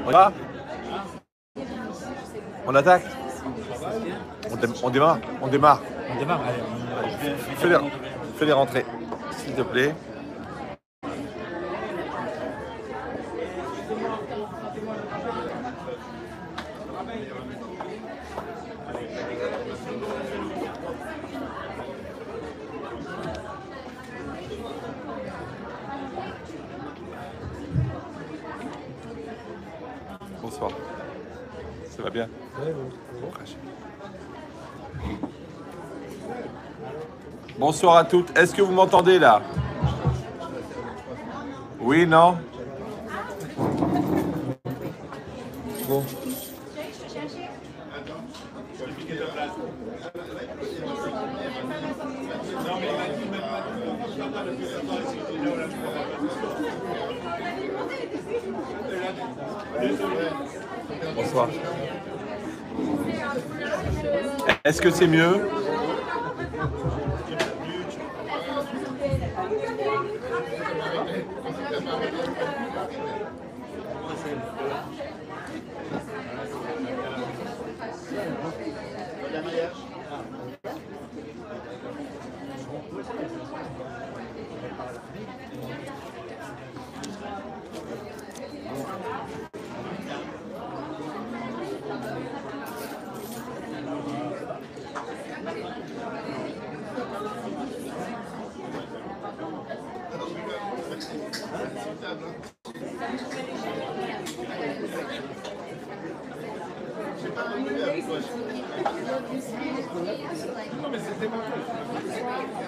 On y va? On attaque? On démarre? On démarre. On démarre, allez. Fais les rentrées, s'il te plaît. Bonsoir. Ça va bien? Bonsoir à toutes. Est-ce que vous m'entendez là? Oui, non? Bon. Bonsoir. Est-ce que c'est mieux?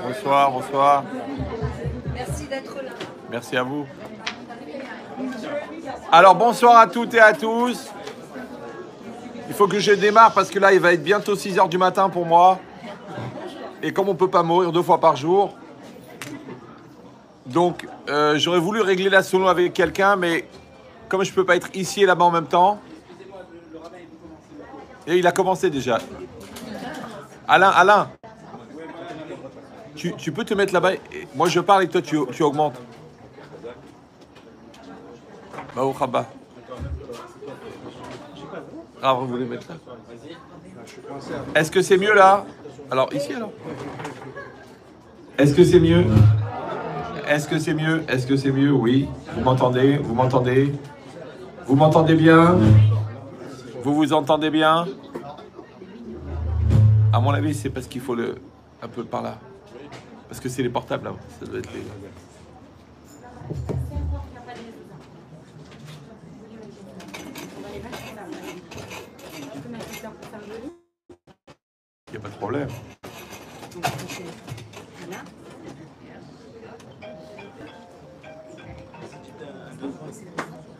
Bonsoir, bonsoir. Merci d'être là. Merci à vous. Alors bonsoir à toutes et à tous. Il faut que je démarre parce que là il va être bientôt 6 h du matin pour moi. Et comme on ne peut pas mourir 2 fois par jour, donc j'aurais voulu régler la solo avec quelqu'un, mais comme je ne peux pas être ici et là-bas en même temps, et il a commencé déjà. Alain, tu peux te mettre là-bas. Moi je parle et toi tu augmentes. Bah au Khabba. Ah, vous voulez mettre là? Est-ce que c'est mieux là? Alors ici alors. Est-ce que c'est mieux? Est-ce que c'est mieux? Est-ce que c'est mieux? Oui. Vous m'entendez? Vous m'entendez? Vous m'entendez bien? Vous vous entendez bien? À mon avis, c'est parce qu'il faut un peu par là. Parce que c'est les portables là. Ça doit être les... Il n'y a pas de problème.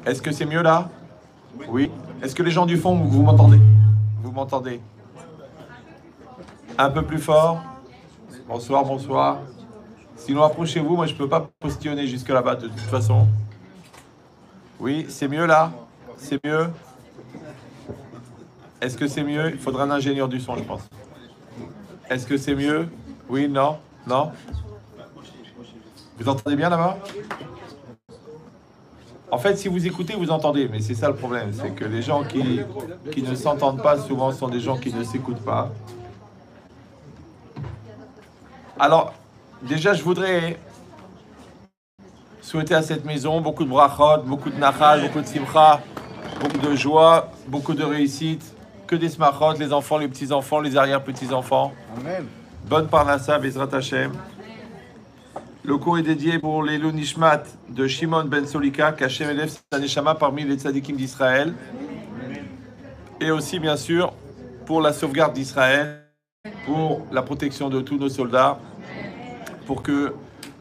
Est-ce que c'est mieux là? Oui. Est-ce que les gens du fond, vous m'entendez? Vous m'entendez? Un peu plus fort? Bonsoir, bonsoir. Sinon, approchez-vous. Moi, je ne peux pas postillonner jusque là-bas de toute façon. Oui, c'est mieux là? C'est mieux? Est-ce que c'est mieux? Il faudra un ingénieur du son, je pense. Est-ce que c'est mieux? Oui, non? Non? Vous entendez bien là-bas? En fait, si vous écoutez, vous entendez. Mais c'est ça le problème. C'est que les gens qui ne s'entendent pas, souvent, sont des gens qui ne s'écoutent pas. Alors, déjà, je voudrais souhaiter à cette maison beaucoup de brachot, beaucoup de nachal, beaucoup de simcha, beaucoup de joie, beaucoup de réussite. Que des smachot, les enfants, les petits-enfants, les arrière-petits-enfants. Amen. Bonne parnassa, Bezrat Hashem. Le cours est dédié pour les Nishmat de Shimon ben Solika, qu'Hashem élève sa neshama parmi les tzadikim d'Israël. Et aussi, bien sûr, pour la sauvegarde d'Israël, pour la protection de tous nos soldats, pour que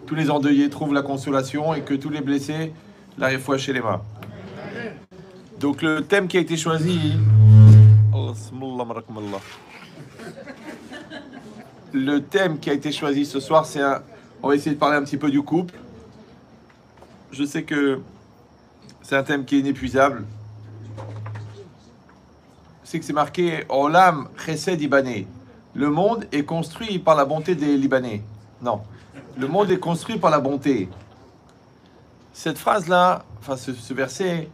tous les endeuillés trouvent la consolation et que tous les blessés la refoua chez les mains. Donc le thème qui a été choisi... Le thème qui a été choisi ce soir, c'est un... On va essayer de parler un petit peu du couple. Je sais que c'est un thème qui est inépuisable. C'est que c'est marqué Olam Chesed Libanais. Le monde est construit par la bonté des Libanais. Non, le monde est construit par la bonté. Cette phrase-là, enfin ce verset,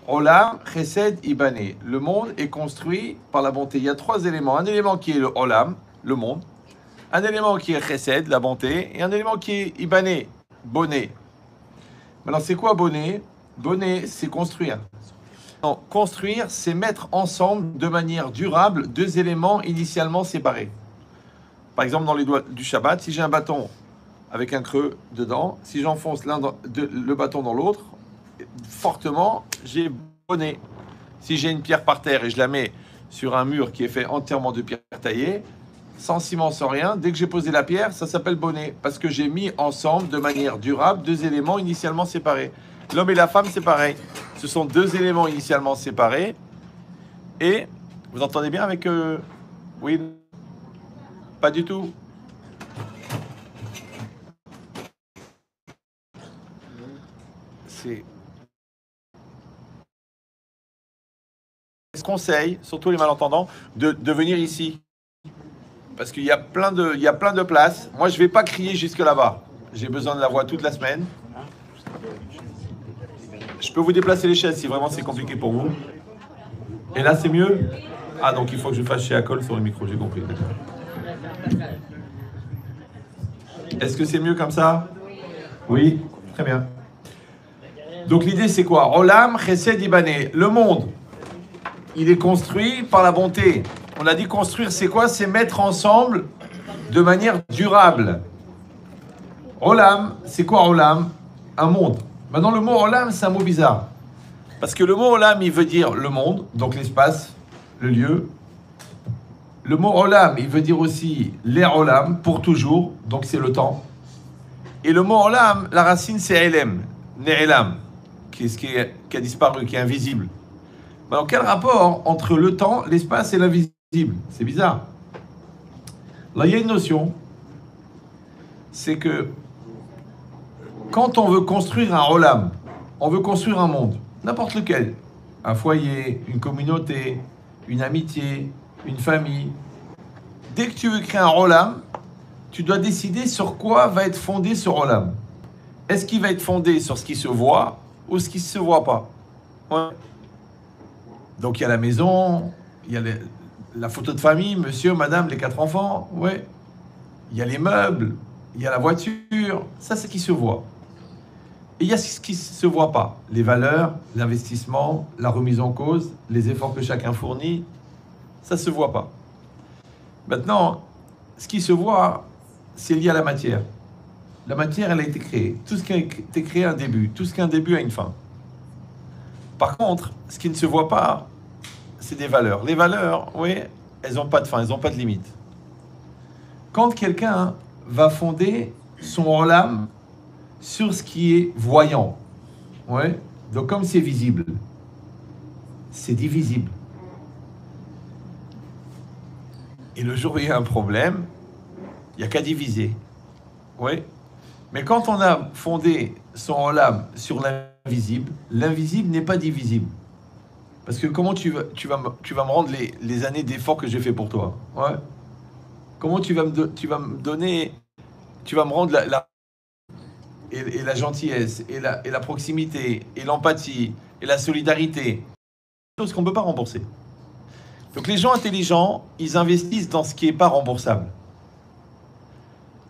Olam, Chesed, Ibané. Le monde est construit par la bonté. Il y a trois éléments. Un élément qui est le Olam, le monde. Un élément qui est Chesed, la bonté. Et un élément qui est Ibané, bonnet. Maintenant, c'est quoi bonnet? Bonnet, c'est construire. Non, construire, c'est mettre ensemble de manière durable deux éléments initialement séparés. Par exemple, dans les doigts du Shabbat, si j'ai un bâton avec un creux dedans, si j'enfonce le bâton dans l'autre, fortement, j'ai bonnet. Si j'ai une pierre par terre et je la mets sur un mur qui est fait entièrement de pierres taillées, sans ciment, sans rien, dès que j'ai posé la pierre, ça s'appelle bonnet. Parce que j'ai mis ensemble de manière durable deux éléments initialement séparés. L'homme et la femme, c'est pareil. Ce sont deux éléments initialement séparés. Et vous entendez bien avec... Oui, pas du tout. C'est... Je conseille, surtout les malentendants, de venir ici. Parce qu'il y a plein de places. Moi, je ne vais pas crier jusque là-bas. J'ai besoin de la voix toute la semaine. Je peux vous déplacer les chaises si vraiment c'est compliqué pour vous. Et là, c'est mieux? Ah, donc il faut que je fasse chez Acol sur le micro, j'ai compris. Est-ce que c'est mieux comme ça? Oui, très bien. Donc l'idée, c'est quoi? Olam, Chesed, Ibané. Le monde, il est construit par la bonté. On a dit construire, c'est quoi? C'est mettre ensemble de manière durable. Olam, c'est quoi Olam? Un monde. Maintenant, le mot Olam, c'est un mot bizarre. Parce que le mot Olam, il veut dire le monde, donc l'espace, le lieu. Le mot Olam, il veut dire aussi les Olam, pour toujours, donc c'est le temps. Et le mot Olam, la racine, c'est Elem, Ne'elam, qui a disparu, qui est invisible. Alors, quel rapport entre le temps, l'espace et l'invisible? C'est bizarre. Là, il y a une notion, c'est que quand on veut construire un Olam, on veut construire un monde, n'importe lequel, un foyer, une communauté, une amitié, une famille. Dès que tu veux créer un Olam, tu dois décider sur quoi va être fondé ce Olam. Est-ce qu'il va être fondé sur ce qui se voit ou ce qui ne se voit pas? Ouais. Donc il y a la maison, il y a la photo de famille, monsieur, madame, les 4 enfants, ouais. Il y a les meubles, il y a la voiture, ça c'est ce qui se voit. Et il y a ce qui ne se voit pas, les valeurs, l'investissement, la remise en cause, les efforts que chacun fournit, ça ne se voit pas. Maintenant, ce qui se voit, c'est lié à la matière. La matière, elle a été créée. Tout ce qui a été créé a un début. Tout ce qui a un début a une fin. Par contre, ce qui ne se voit pas, c'est des valeurs. Les valeurs, oui, elles n'ont pas de fin, elles n'ont pas de limite. Quand quelqu'un va fonder son olam sur ce qui est voyant, ouais, donc comme c'est visible, c'est divisible. Et le jour où il y a un problème, il n'y a qu'à diviser. Oui. Mais quand on a fondé son olam sur l'invisible, l'invisible n'est pas divisible. Parce que comment tu vas me rendre les années d'efforts que j'ai fait pour toi? Ouais. Comment tu vas me donner, tu vas me rendre la gentillesse, et la proximité, et l'empathie, et la solidarité. Chose qu'on ne peut pas rembourser. Donc les gens intelligents, ils investissent dans ce qui n'est pas remboursable.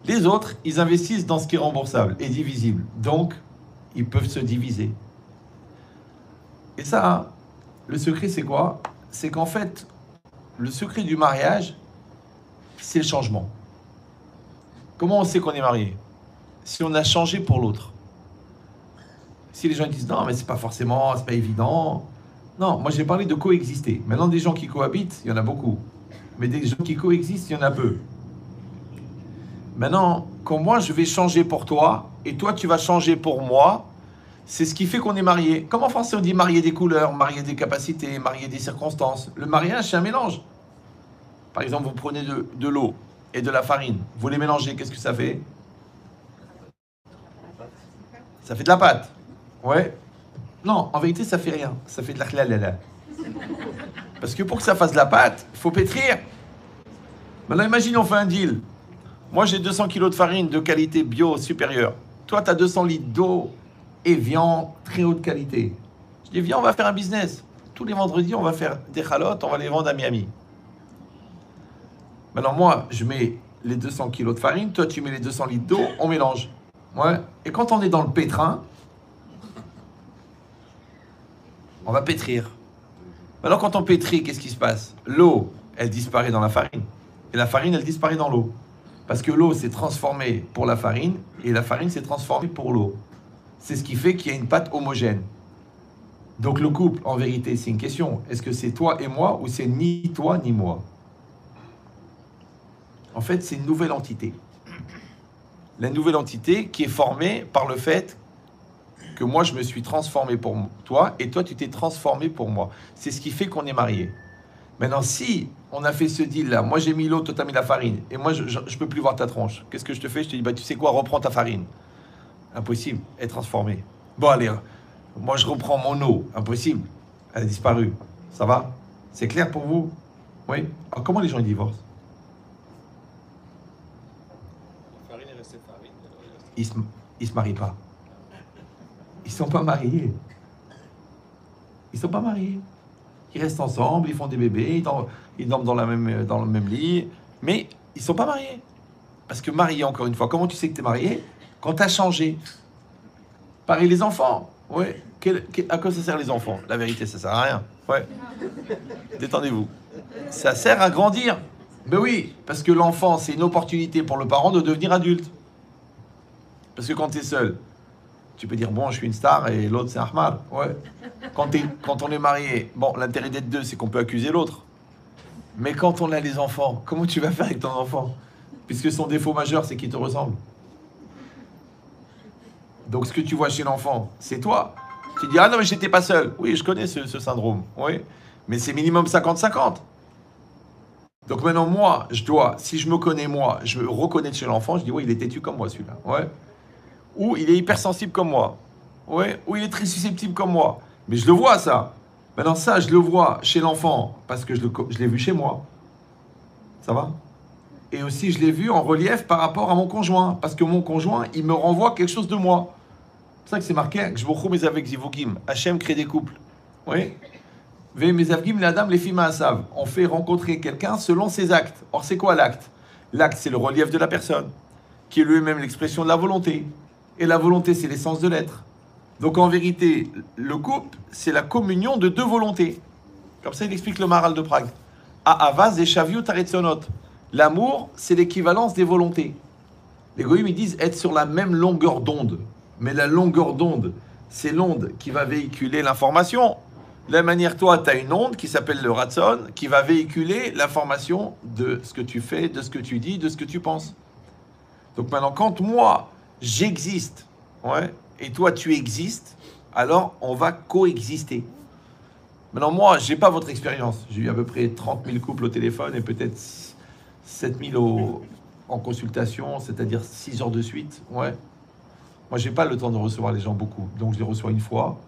Les autres, ils investissent dans ce qui est remboursable et divisible. Donc, ils peuvent se diviser. Et ça, le secret, c'est quoi? C'est qu'en fait, le secret du mariage, c'est le changement. Comment on sait qu'on est marié? Si on a changé pour l'autre. Si les gens disent non, mais c'est pas forcément, c'est pas évident. Non, moi j'ai parlé de coexister. Maintenant, des gens qui cohabitent, il y en a beaucoup. Mais des gens qui coexistent, il y en a peu. Maintenant, quand moi je vais changer pour toi, et toi tu vas changer pour moi, c'est ce qui fait qu'on est marié. Comme en français on dit marier des couleurs, marier des capacités, marier des circonstances. Le mariage, c'est un mélange. Par exemple, vous prenez de l'eau et de la farine. Vous les mélangez, qu'est-ce que ça fait? Ça fait de la pâte. Ouais. Non, en vérité, ça fait rien. Ça fait de la khlalala. Parce que pour que ça fasse de la pâte, il faut pétrir. Maintenant, imagine, on fait un deal. Moi, j'ai 200 kilos de farine de qualité bio supérieure. Toi, tu as 200 litres d'eau Evian, très haute qualité. Je Je dis, viens, on va faire un business. Tous les vendredis, on va faire des chalotes, on va les vendre à Miami. Maintenant, moi, je mets les 200 kilos de farine, toi, tu mets les 200 litres d'eau, on mélange. Ouais. Et quand on est dans le pétrin, on va pétrir. Maintenant, quand on pétrit, qu'est-ce qui se passe? L'eau, elle disparaît dans la farine. Et la farine, elle disparaît dans l'eau. Parce que l'eau s'est transformée pour la farine, et la farine s'est transformée pour l'eau. C'est ce qui fait qu'il y a une pâte homogène. Donc le couple, en vérité, c'est une question. Est-ce que c'est toi et moi, ou c'est ni toi ni moi? En fait, c'est une nouvelle entité. La nouvelle entité qui est formée par le fait que moi, je me suis transformé pour toi, et toi, tu t'es transformé pour moi. C'est ce qui fait qu'on est mariés. Maintenant, si on a fait ce deal-là, moi j'ai mis l'eau, toi t'as mis la farine, et moi je peux plus voir ta tronche, qu'est-ce que je te fais? Je te dis, bah tu sais quoi, reprends ta farine. Impossible, elle est transformée. Bon allez, moi je reprends mon eau, impossible, elle a disparu. Ça va? C'est clair pour vous? Oui? Alors, comment les gens ils divorcent? La farine est restée farine. Ils se marient pas. Ils sont pas mariés. Ils sont pas mariés. Ils restent ensemble, ils font des bébés, ils dorment dans le même lit, mais ils ne sont pas mariés. Parce que marié, encore une fois, comment tu sais que tu es marié? Quand tu as changé. Pareil, les enfants. Ouais. À quoi ça sert les enfants? La vérité, ça sert à rien. Ouais. Détendez-vous. Ça sert à grandir. Mais oui, parce que l'enfant, c'est une opportunité pour le parent de devenir adulte. Parce que quand tu es seul, tu peux dire, bon, je suis une star et l'autre, c'est Ahmad. Ouais. Quand on est marié, bon, l'intérêt d'être deux, c'est qu'on peut accuser l'autre. Mais quand on a les enfants, comment tu vas faire avec ton enfant? Puisque son défaut majeur, c'est qu'il te ressemble. Donc, ce que tu vois chez l'enfant, c'est toi. Tu dis, ah non, mais j'étais pas seul. Oui, je connais ce syndrome. Oui. Mais c'est minimum 50-50. Donc maintenant, moi, si je me connais moi, je me reconnais chez l'enfant, je dis, oui, il est têtu comme moi, celui-là. Ouais. Ou il est hypersensible comme moi. Ouais. Ou il est très susceptible comme moi. Mais je le vois, ça. Maintenant, ça, je le vois chez l'enfant, parce que je l'ai vu chez moi. Ça va? Et aussi, je l'ai vu en relief par rapport à mon conjoint. Parce que mon conjoint, il me renvoie quelque chose de moi. C'est pour ça que c'est marqué, que je vous remets avec Zivogim. Hachem crée des couples. Oui? Les filles savent. On fait rencontrer quelqu'un selon ses actes. Or, c'est quoi l'acte? L'acte, c'est le relief de la personne, qui est lui-même l'expression de la volonté. Et la volonté, c'est l'essence de l'être. Donc, en vérité, le couple, c'est la communion de deux volontés. Comme ça, il explique le Maharal de Prague. Ahava et Shaviut Aretzonot. L'amour, c'est l'équivalence des volontés. Les goïms, ils disent être sur la même longueur d'onde. Mais la longueur d'onde, c'est l'onde qui va véhiculer l'information. De la manière, toi, tu as une onde qui s'appelle le Ratson, qui va véhiculer l'information de ce que tu fais, de ce que tu dis, de ce que tu penses. Donc maintenant, quand moi, j'existe, ouais, et toi, tu existes, alors on va coexister. Maintenant, moi, je n'ai pas votre expérience. J'ai eu à peu près 30 000 couples au téléphone et peut-être 7 000 en consultation, c'est-à-dire 6 heures de suite. Ouais. Moi, je n'ai pas le temps de recevoir les gens beaucoup. Donc, je les reçois une fois.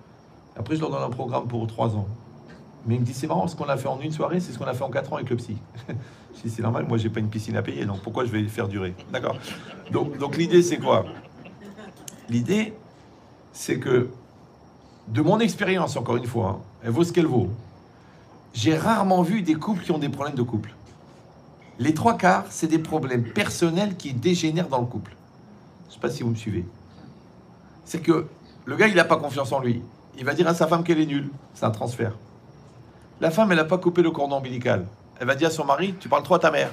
Après, je leur donne un programme pour 3 ans. Mais il me dit, c'est marrant, ce qu'on a fait en une soirée, c'est ce qu'on a fait en 4 ans avec le psy. Je dis, c'est normal, moi, j'ai pas une piscine à payer, donc pourquoi je vais faire durer? D'accord. Donc l'idée, c'est quoi? L'idée, c'est que, de mon expérience, encore une fois, hein, elle vaut ce qu'elle vaut. J'ai rarement vu des couples qui ont des problèmes de couple. Les 3/4, c'est des problèmes personnels qui dégénèrent dans le couple. Je ne sais pas si vous me suivez. C'est que le gars, il n'a pas confiance en lui. Il va dire à sa femme qu'elle est nulle. C'est un transfert. La femme, elle n'a pas coupé le cordon ombilical. Elle va dire à son mari, tu parles trop à ta mère.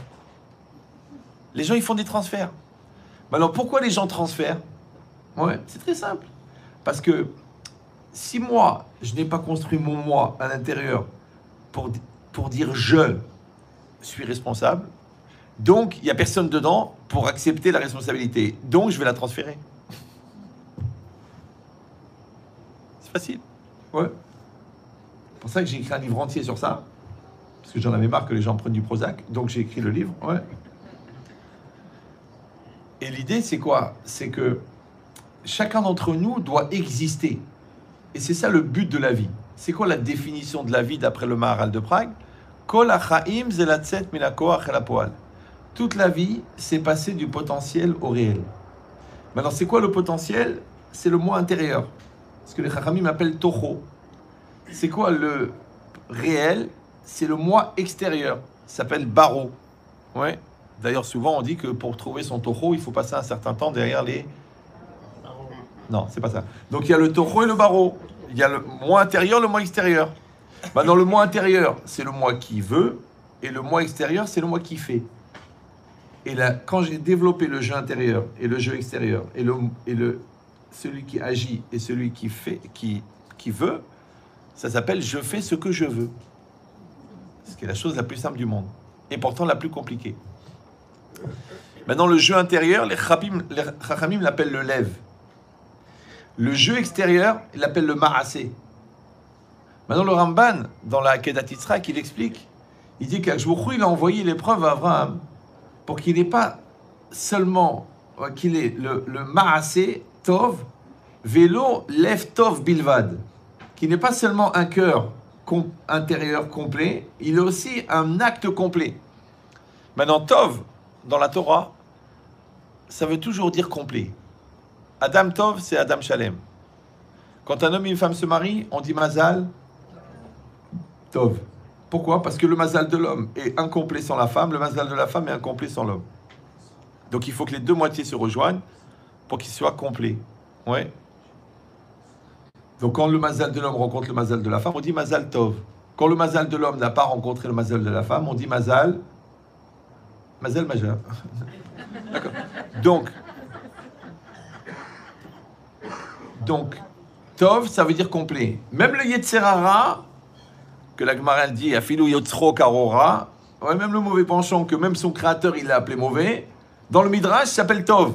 Les gens, ils font des transferts. Maintenant, pourquoi les gens transfèrent? Ouais, c'est très simple. Parce que si moi, je n'ai pas construit mon moi à l'intérieur pour dire je suis responsable, donc il n'y a personne dedans pour accepter la responsabilité. Donc, je vais la transférer. Facile. Ouais. C'est pour ça que j'ai écrit un livre entier sur ça. Parce que j'en avais marre que les gens prennent du Prozac. Donc j'ai écrit le livre. Ouais. Et l'idée, c'est quoi? C'est que chacun d'entre nous doit exister. Et c'est ça le but de la vie. C'est quoi la définition de la vie d'après le Maharal de Prague? Kol hachaim zelatzet min hakoach el hapoal. Toute la vie, c'est passer du potentiel au réel. Maintenant, c'est quoi le potentiel? C'est le moi intérieur. Ce que les Chachamim appellent Toho. C'est quoi le réel? C'est le moi extérieur. Ça s'appelle baro. Ouais. D'ailleurs, souvent, on dit que pour trouver son taureau, il faut passer un certain temps derrière les... Non, c'est pas ça. Donc, il y a le taureau et le baro. Il y a le moi intérieur, le moi extérieur. Maintenant, le moi intérieur, c'est le moi qui veut. Et le moi extérieur, c'est le moi qui fait. Et là, quand j'ai développé le jeu intérieur et le jeu extérieur, celui qui agit et celui qui fait, qui veut, ça s'appelle je fais ce que je veux. Ce qui est la chose la plus simple du monde. Et pourtant la plus compliquée. Maintenant, le jeu intérieur, les Chachamim l'appellent le lève. Le jeu extérieur, il l'appelle le ma'asé. Maintenant, le Ramban, dans la Kedat Yitzhak, il explique, il dit qu'Akshbouchou, il a envoyé l'épreuve à Abraham pour qu'il n'ait pas seulement, qu'il ait le ma'asé tov, vélo lève tov bilvad, qu'il n'ait pas seulement un cœur intérieur complet, il est aussi un acte complet. Maintenant, tov, dans la Torah, ça veut toujours dire complet. Adam tov, c'est Adam shalem. Quand un homme et une femme se marient, on dit mazal tov. Pourquoi? Parce que le mazal de l'homme est incomplet sans la femme, le mazal de la femme est incomplet sans l'homme. Donc il faut que les deux moitiés se rejoignent pour qu'ils soient complets. Ouais. Donc quand le mazal de l'homme rencontre le mazal de la femme, on dit mazal tov. Quand le mazal de l'homme n'a pas rencontré le mazal de la femme, on dit mazal majeur. D'accord. Donc, tov, ça veut dire complet. Même le Yetzerara, que la Gemara dit, afilou yotzro karora, ouais, même le mauvais penchant, que même son créateur, il l'a appelé mauvais, dans le Midrash, ça s'appelle tov.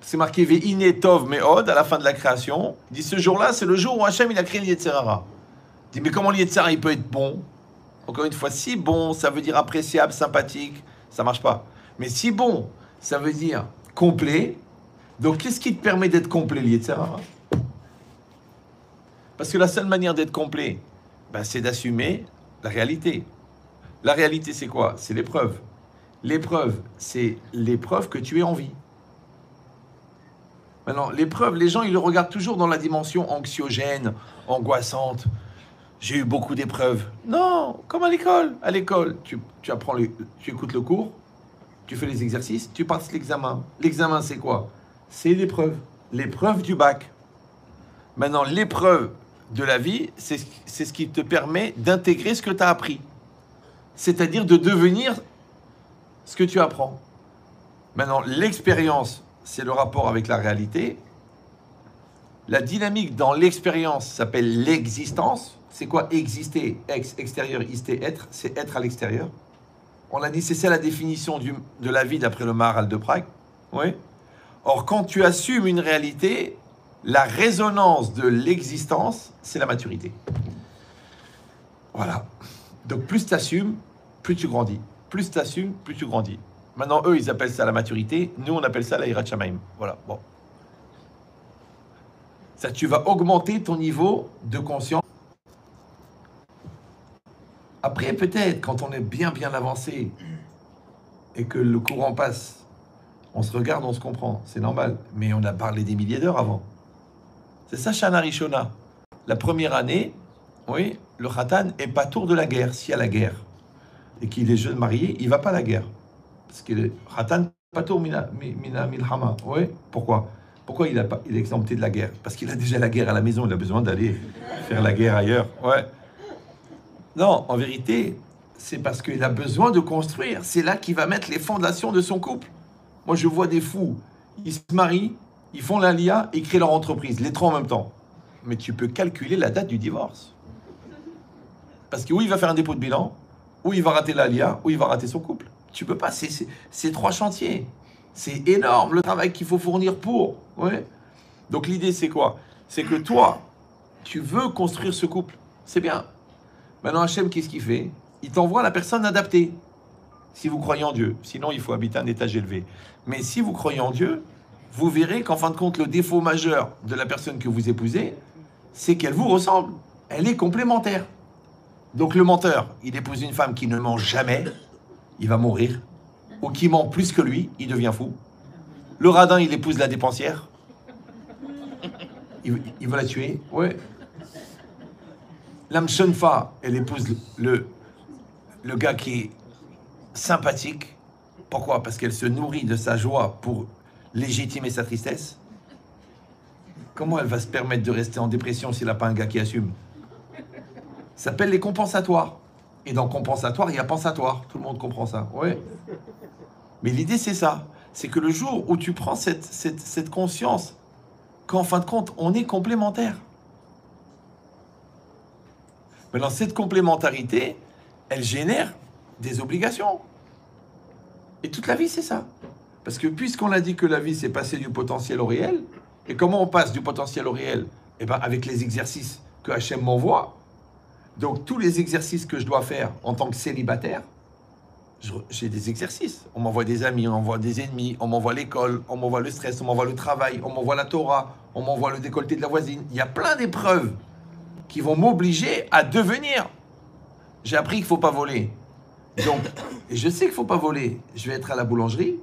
C'est marqué ve'ine tov me'od, à la fin de la création. Il dit, ce jour-là, c'est le jour où Hachem, il a créé le Yetzerara. Il dit, mais comment le Yetzerara, il peut être bon? Encore une fois, si bon, ça veut dire appréciable, sympathique, ça marche pas. Mais si bon, ça veut dire complet. Donc, qu'est-ce qui te permet d'être complet, le Yetzerara? Parce que la seule manière d'être complet, c'est d'assumer la réalité. La réalité, c'est quoi? C'est l'épreuve. L'épreuve, c'est l'épreuve que tu es en vie. Maintenant, l'épreuve, les gens, ils le regardent toujours dans la dimension anxiogène, angoissante. J'ai eu beaucoup d'épreuves. Non, comme à l'école. À l'école, tu apprends, tu écoutes le cours, tu fais les exercices, tu passes l'examen. L'examen, c'est quoi? C'est l'épreuve. L'épreuve du bac. Maintenant, l'épreuve de la vie, c'est ce qui te permet d'intégrer ce que tu as appris. C'est-à-dire de devenir ce que tu apprends. Maintenant, l'expérience, c'est le rapport avec la réalité. La dynamique dans l'expérience s'appelle l'existence. C'est quoi exister? Extérieur, ister, être. C'est être à l'extérieur. On a dit, c'est ça la définition de la vie d'après le Maharal de Prague. Oui. Or, quand tu assumes une réalité, la résonance de l'existence, c'est la maturité. Voilà. Donc, plus tu assumes, plus tu grandis. Plus tu assumes, plus tu grandis. Maintenant, eux, ils appellent ça la maturité. Nous, on appelle ça la Hirat Shamayim. Voilà. Bon. Ça, tu vas augmenter ton niveau de conscience. Après, peut-être, quand on est bien avancé et que le courant passe, on se regarde, on se comprend. C'est normal. Mais on a parlé des milliers d'heures avant. C'est ça, Shana Rishona. La première année, oui, le Khatan est pas tour de la guerre. S'il y a la guerre et qu'il est jeune marié, il va pas à la guerre. Parce que le Khatan pas tour mina milhama. Oui, pourquoi? Pourquoi il est exempté de la guerre? Parce qu'il a déjà la guerre à la maison. Il a besoin d'aller faire la guerre ailleurs. Ouais. Non, en vérité, c'est parce qu'il a besoin de construire. C'est là qu'il va mettre les fondations de son couple. Moi, je vois des fous. Ils se marient, ils font l'Alia et créent leur entreprise, les trois en même temps. Mais tu peux calculer la date du divorce. Parce que où il va faire un dépôt de bilan, où il va rater l'Alia, où il va rater son couple. Tu peux pas, c'est trois chantiers. C'est énorme le travail qu'il faut fournir pour. Ouais. Donc l'idée, c'est quoi? C'est que toi, tu veux construire ce couple. C'est bien. Maintenant, Hachem, qu'est-ce qu'il fait? Il t'envoie la personne adaptée. Si vous croyez en Dieu. Sinon, il faut habiter un étage élevé. Mais si vous croyez en Dieu, vous verrez qu'en fin de compte, le défaut majeur de la personne que vous épousez, c'est qu'elle vous ressemble. Elle est complémentaire. Donc le menteur, il épouse une femme qui ne ment jamais, il va mourir. Ou qui ment plus que lui, il devient fou. Le radin, il épouse la dépensière. Il veut la tuer. Ouais. l'âme Shonfa, elle épouse le gars qui est sympathique. Pourquoi? Parce qu'elle se nourrit de sa joie pour légitimer sa tristesse. Comment elle va se permettre de rester en dépression s'il n'a pas un gars qui assume? Ça s'appelle les compensatoires. Et dans compensatoire, il y a pensatoire. Tout le monde comprend ça. Ouais. Mais l'idée, c'est ça. C'est que le jour où tu prends cette conscience qu'en fin de compte, on est complémentaires. Maintenant, cette complémentarité, elle génère des obligations. Et toute la vie, c'est ça. Parce que puisqu'on a dit que la vie, c'est passer du potentiel au réel, et comment on passe du potentiel au réel? Eh bien, avec les exercices que Hachem m'envoie. Donc, tous les exercices que je dois faire en tant que célibataire, j'ai des exercices. On m'envoie des amis, on m'envoie des ennemis, on m'envoie l'école, on m'envoie le stress, on m'envoie le travail, on m'envoie la Torah, on m'envoie le décolleté de la voisine. Il y a plein d'épreuves qui vont m'obliger à devenir. J'ai appris qu'il ne faut pas voler. Donc, et je sais qu'il ne faut pas voler. Je vais être à la boulangerie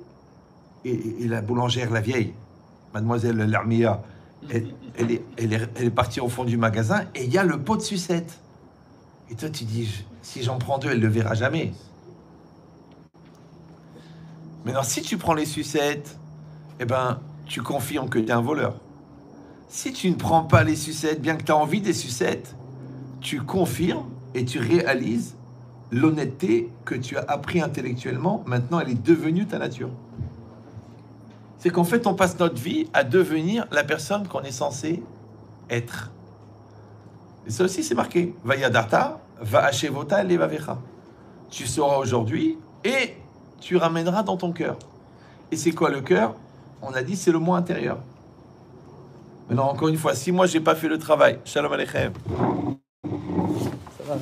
et la boulangère, la vieille, mademoiselle Larmia, elle est partie au fond du magasin et il y a le pot de sucette. Et toi, tu dis, si j'en prends deux, elle ne le verra jamais. Maintenant, si tu prends les sucettes, eh ben, tu confirmes que tu es un voleur. Si tu ne prends pas les sucettes, bien que tu as envie des sucettes, tu confirmes et tu réalises l'honnêteté que tu as appris intellectuellement. Maintenant, elle est devenue ta nature. C'est qu'en fait, on passe notre vie à devenir la personne qu'on est censé être. Et ça aussi, c'est marqué. Vayadata, va'ashevota levavecha. Tu sauras aujourd'hui et tu ramèneras dans ton cœur. Et c'est quoi le cœur? On a dit, c'est le moi intérieur. Maintenant, encore une fois, si moi, j'ai pas fait le travail, Shalom Aleichem. Ça va,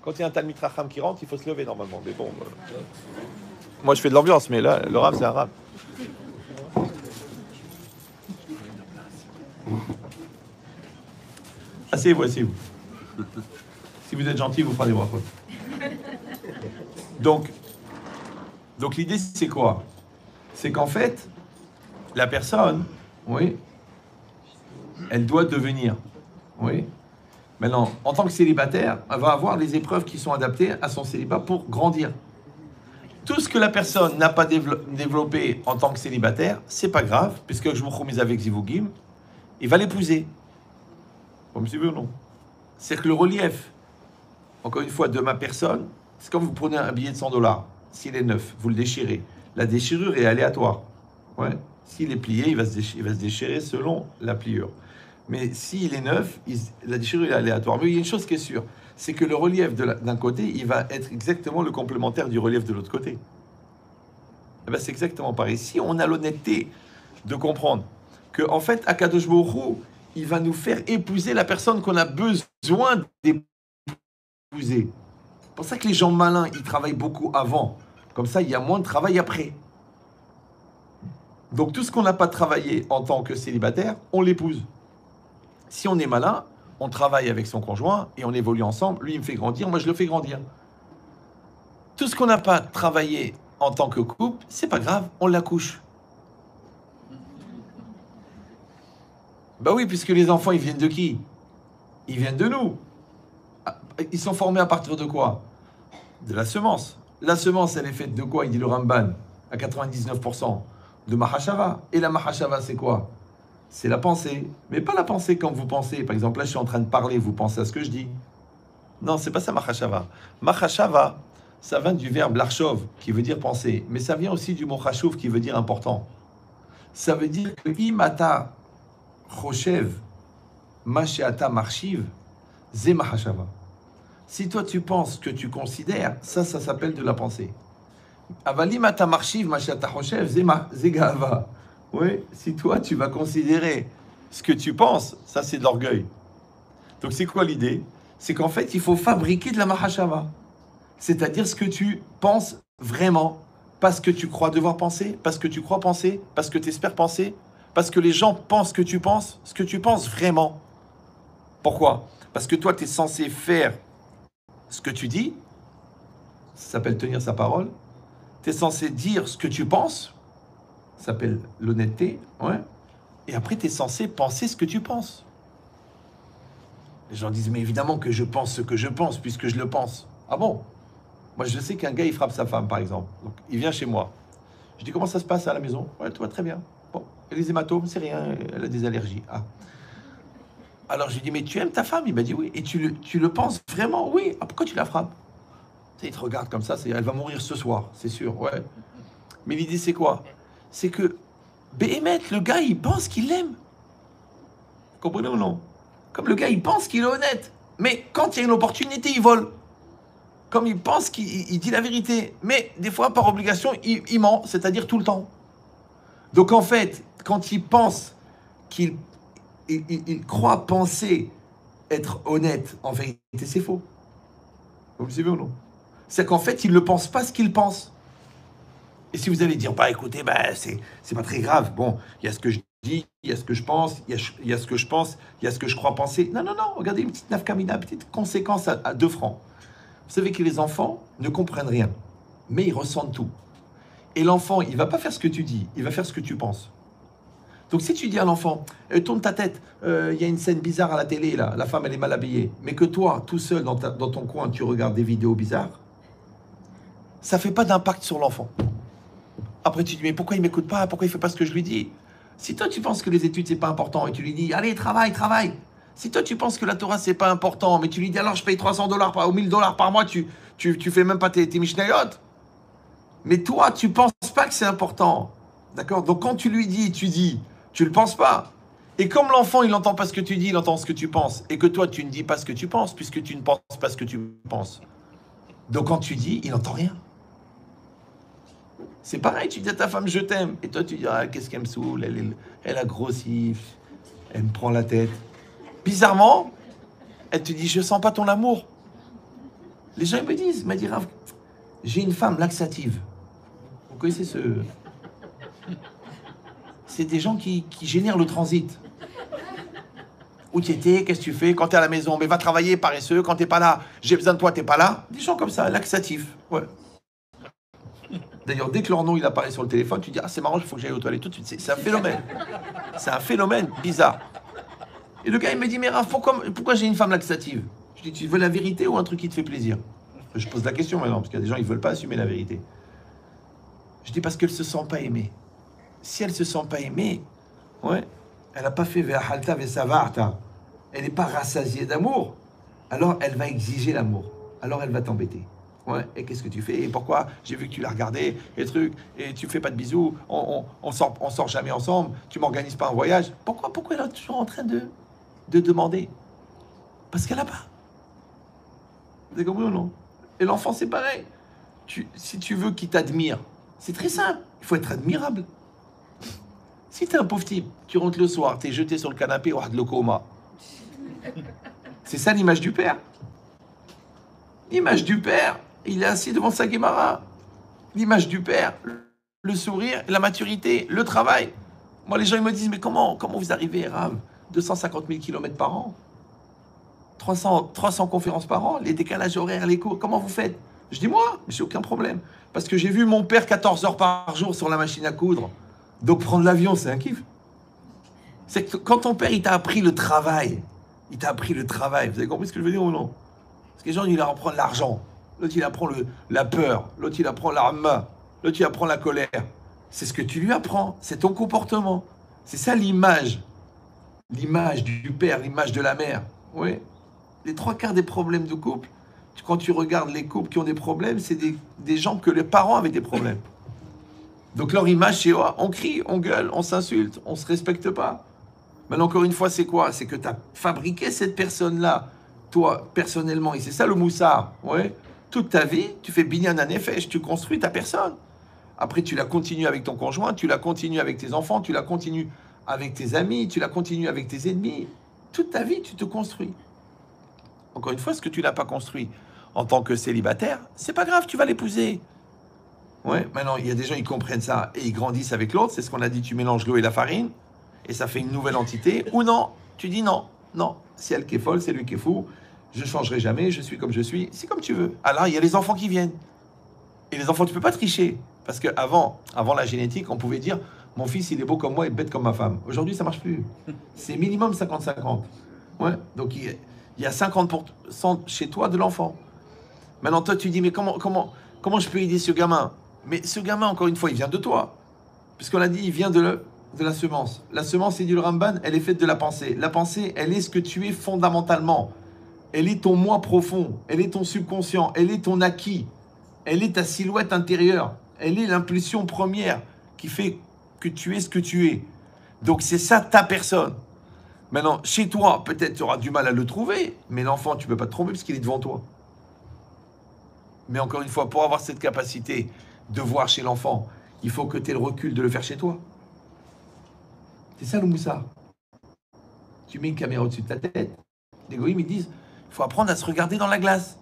quand il y a un Talmid Racham qui rentre, il faut se lever normalement. Mais bon, moi, je fais de l'ambiance, mais là, le Rav, c'est un Rav. Asseyez-vous, asseyez-vous. Si vous êtes gentil, vous prenez vos fautes. Donc l'idée, c'est quoi? C'est qu'en fait, la personne, oui, elle doit devenir, oui. Maintenant, en tant que célibataire, elle va avoir les épreuves qui sont adaptées à son célibat pour grandir. Tout ce que la personne n'a pas développé en tant que célibataire, c'est pas grave, puisque je vous remise avec Zivugim, il va l'épouser. Vous me suivez ou non? C'est que le relief, encore une fois, de ma personne, c'est quand vous prenez un billet de $100, s'il est neuf, vous le déchirez. La déchirure est aléatoire. Ouais. S'il est plié, il va se déchirer selon la pliure. Mais s'il est neuf, la déchirure est aléatoire. Mais il y a une chose qui est sûre, c'est que le relief d'un côté, il va être exactement le complémentaire du relief de l'autre côté. Eh ben, c'est exactement pareil. Si on a l'honnêteté de comprendre que, en fait, Akadosh Baruch Hu, il va nous faire épouser la personne qu'on a besoin d'épouser. C'est pour ça que les gens malins, ils travaillent beaucoup avant. Comme ça, il y a moins de travail après. Donc, tout ce qu'on n'a pas travaillé en tant que célibataire, on l'épouse. Si on est malin, on travaille avec son conjoint et on évolue ensemble. Lui, il me fait grandir, moi, je le fais grandir. Tout ce qu'on n'a pas travaillé en tant que couple, c'est pas grave, on l'accouche. Bah oui, puisque les enfants, ils viennent de qui? Ils viennent de nous. Ils sont formés à partir de quoi? De la semence. La semence, elle est faite de quoi? Il dit le Ramban, à 99%, de Mahashava. Et la Mahashava, c'est quoi? C'est la pensée. Mais pas la pensée comme vous pensez. Par exemple, là, je suis en train de parler, vous pensez à ce que je dis. Non, c'est pas ça, Mahashava. Mahashava, ça vient du verbe larchov, qui veut dire penser. Mais ça vient aussi du mot chashuv, qui veut dire important. Ça veut dire que imata choshev, masheata marshiv, ze Mahashava. Si toi, tu penses que tu considères, ça s'appelle de la pensée. Avalimata marshiv, masheata choshev, ze gahava. Oui, si toi, tu vas considérer ce que tu penses, ça, c'est de l'orgueil. Donc, c'est quoi l'idée? C'est qu'en fait, il faut fabriquer de la mahashava. C'est-à-dire ce que tu penses vraiment. Pas ce que tu crois devoir penser, parce que tu crois penser, parce que tu espères penser, parce que les gens pensent que tu penses, ce que tu penses vraiment. Pourquoi? Parce que toi, tu es censé faire ce que tu dis. Ça s'appelle tenir sa parole. Tu es censé dire ce que tu penses. Ça s'appelle l'honnêteté, ouais. Et après, tu es censé penser ce que tu penses. Les gens disent, mais évidemment que je pense ce que je pense, puisque je le pense. Ah bon? Moi, je sais qu'un gars, il frappe sa femme, par exemple. Donc, il vient chez moi. Je dis, comment ça se passe à la maison? Ouais, tout va très bien. Bon, et les hématomes, c'est rien, elle a des allergies. Ah. Alors, je lui dis, mais tu aimes ta femme? Il m'a dit, oui. Et tu le penses vraiment? Oui. Ah, pourquoi tu la frappes? Tu sais, il te regarde comme ça, elle va mourir ce soir, c'est sûr, ouais. Mais l'idée, c'est quoi? C'est que, Béhémeth, le gars, il pense qu'il l'aime. Vous comprenez ou non? Comme le gars, il pense qu'il est honnête. Mais quand il y a une opportunité, il vole. Comme il pense qu'il dit la vérité. Mais des fois, par obligation, il ment, c'est-à-dire tout le temps. Donc en fait, quand il pense qu'il croit penser être honnête, en vérité, c'est faux. Vous me suivez ou non? C'est qu'en fait, il ne pense pas ce qu'il pense. Et si vous allez dire, bah écoutez, bah, c'est pas très grave. Bon, il y a ce que je dis, il y a ce que je pense, il y a ce que je pense, il y a ce que je crois penser. Non, regardez une petite nafkamina, petite conséquence à 2 francs. Vous savez que les enfants ne comprennent rien, mais ils ressentent tout. Et l'enfant, il ne va pas faire ce que tu dis, il va faire ce que tu penses. Donc si tu dis à l'enfant, tourne ta tête, il y a une scène bizarre à la télé, là, la femme elle est mal habillée, mais que toi, tout seul dans ton coin, tu regardes des vidéos bizarres, ça ne fait pas d'impact sur l'enfant. Après tu dis, mais pourquoi il ne m'écoute pas, pourquoi il ne fait pas ce que je lui dis? Si toi tu penses que les études c'est pas important et tu lui dis, allez, travaille. Si toi tu penses que la Torah c'est pas important, mais tu lui dis, alors je paye $300 ou $1000 par mois, tu fais même pas tes Mishnayot. Mais toi tu penses pas que c'est important. D'accord? Donc quand tu lui dis, tu le penses pas. Et comme l'enfant, il n'entend pas ce que tu dis, il entend ce que tu penses. Et que toi, tu ne dis pas ce que tu penses, puisque tu ne penses pas ce que tu penses. Donc quand tu dis, il n'entend rien. C'est pareil, tu dis à ta femme, je t'aime. Et toi, tu dis, ah, qu'est-ce qu'elle me saoule, elle a grossi, elle me prend la tête. Bizarrement, elle te dit, je sens pas ton amour. Les gens ils me disent, Rav, j'ai une femme laxative. Vous connaissez ce... C'est des gens qui génèrent le transit. Où tu étais, qu'est-ce que tu fais? Quand tu es à la maison, mais va travailler, paresseux. Quand tu n'es pas là, j'ai besoin de toi, tu n'es pas là. Des gens comme ça, laxatifs. Ouais. D'ailleurs, dès que leur nom il apparaît sur le téléphone, tu dis, ah c'est marrant, il faut que j'aille aux toilettes tout de suite. C'est un phénomène. C'est un phénomène bizarre. Et le gars, il me dit, mais Raph, pourquoi j'ai une femme laxative? Je dis, tu veux la vérité ou un truc qui te fait plaisir? Je pose la question maintenant, parce qu'il y a des gens, ils ne veulent pas assumer la vérité. Je dis, parce qu'elle ne se sent pas aimée. Si elle ne se sent pas aimée, ouais, elle n'a pas fait Ve'ahalta ve'savarta, elle n'est pas rassasiée d'amour, alors elle va exiger l'amour. Alors elle va t'embêter. Ouais, et qu'est-ce que tu fais? Et pourquoi? J'ai vu que tu l'as regardé, et trucs, et tu fais pas de bisous, on sort jamais ensemble, tu m'organises pas un voyage. Pourquoi elle est toujours en train de demander? Parce qu'elle n'a pas. Vous avez compris ou non? Et l'enfant, c'est pareil. Si tu veux qu'il t'admire, c'est très simple, il faut être admirable. Si t'es un pauvre type, tu rentres le soir, t'es jeté sur le canapé, ou de le coma. C'est ça l'image du père. L'image du père, il est assis devant sa Guémara. L'image du père, le sourire, la maturité, le travail. Moi, les gens ils me disent, mais comment vous arrivez, Rav? 250 000 km par an, 300 conférences par an, les décalages horaires, les cours, comment vous faites? Je dis, moi, j'ai aucun problème. Parce que j'ai vu mon père 14 heures par jour sur la machine à coudre. Donc prendre l'avion, c'est un kiff. C'est que quand ton père, il t'a appris le travail, vous avez compris ce que je veux dire ou non? Parce que les gens, ils leur apprennent l'argent, l'autre, il apprend la peur, l'autre, il apprend l'arma, l'autre, il apprend la colère. C'est ce que tu lui apprends, c'est ton comportement. C'est ça l'image. L'image du père, l'image de la mère. Oui. Les 3/4 des problèmes de couple, quand tu regardes les couples qui ont des problèmes, c'est des gens que les parents avaient des problèmes. Donc leur image, c'est on crie, on gueule, on s'insulte, on ne se respecte pas. Mais encore une fois, c'est quoi? C'est que tu as fabriqué cette personne-là, toi, personnellement. Et c'est ça le moussard. Ouais. Toute ta vie, tu fais binyan hanefesh, tu construis ta personne. Après, tu la continues avec ton conjoint, tu la continues avec tes enfants, tu la continues avec tes amis, tu la continues avec tes ennemis. Toute ta vie, tu te construis. Encore une fois, ce que tu n'as pas construit en tant que célibataire, c'est pas grave, tu vas l'épouser. Ouais, maintenant, il y a des gens, ils comprennent ça et ils grandissent avec l'autre. C'est ce qu'on a dit, tu mélanges l'eau et la farine et ça fait une nouvelle entité. Ou non, tu dis non, c'est elle qui est folle, c'est lui qui est fou. Je ne changerai jamais, je suis comme je suis. C'est comme tu veux. Alors, il y a les enfants qui viennent. Et les enfants, tu ne peux pas tricher. Parce qu'avant la génétique, on pouvait dire, Mon fils, il est beau comme moi et bête comme ma femme. Aujourd'hui, ça marche plus. C'est minimum 50-50. Ouais. Donc, il y a 50% chez toi de l'enfant. Maintenant, toi, tu dis, mais comment je peux aider ce gamin? Mais ce gamin, encore une fois, il vient de toi. Puisqu'on a dit, il vient de la semence. La semence, c'est dit le Ramban, elle est faite de la pensée. La pensée, elle est ce que tu es fondamentalement. Elle est ton moi profond. Elle est ton subconscient. Elle est ton acquis. Elle est ta silhouette intérieure. Elle est l'impulsion première qui fait que tu es ce que tu es. Donc, c'est ça ta personne. Maintenant, chez toi, peut-être tu auras du mal à le trouver, mais l'enfant, tu ne peux pas te tromper parce qu'il est devant toi. Mais encore une fois, pour avoir cette capacité de voir chez l'enfant, il faut que tu aies le recul de le faire chez toi. C'est ça le moussard. Tu mets une caméra au-dessus de ta tête. Les goïms, ils disent, il faut apprendre à se regarder dans la glace.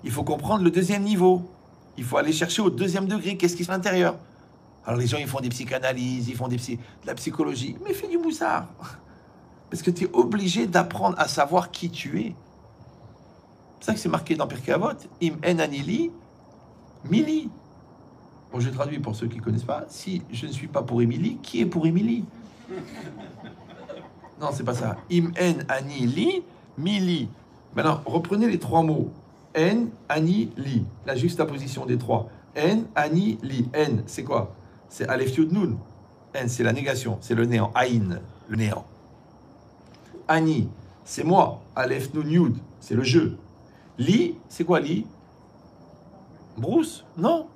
Il faut comprendre le deuxième niveau. Il faut aller chercher au deuxième degré. Qu'est-ce qui se fait à l'intérieur? Alors les gens, ils font des psychanalyses, ils font de la psychologie. Mais fais du moussard. Parce que tu es obligé d'apprendre à savoir qui tu es. C'est ça que c'est marqué dans Pirkei Avot. Im en anili, mili. Bon, je traduis pour ceux qui ne connaissent pas. Si je ne suis pas pour Émilie, qui est pour Émilie? Non, c'est pas ça. Im en anili, mili. Maintenant, reprenez les trois mots. En, ani, li. La juxtaposition des trois. En, ani, li. En, c'est quoi? C'est Aleph Yud Nun. En, c'est la négation, c'est le néant. Aïn, le néant. Ani, c'est moi. Aleph Nun Yud, c'est le jeu. Li, c'est quoi li? Bruce? Non.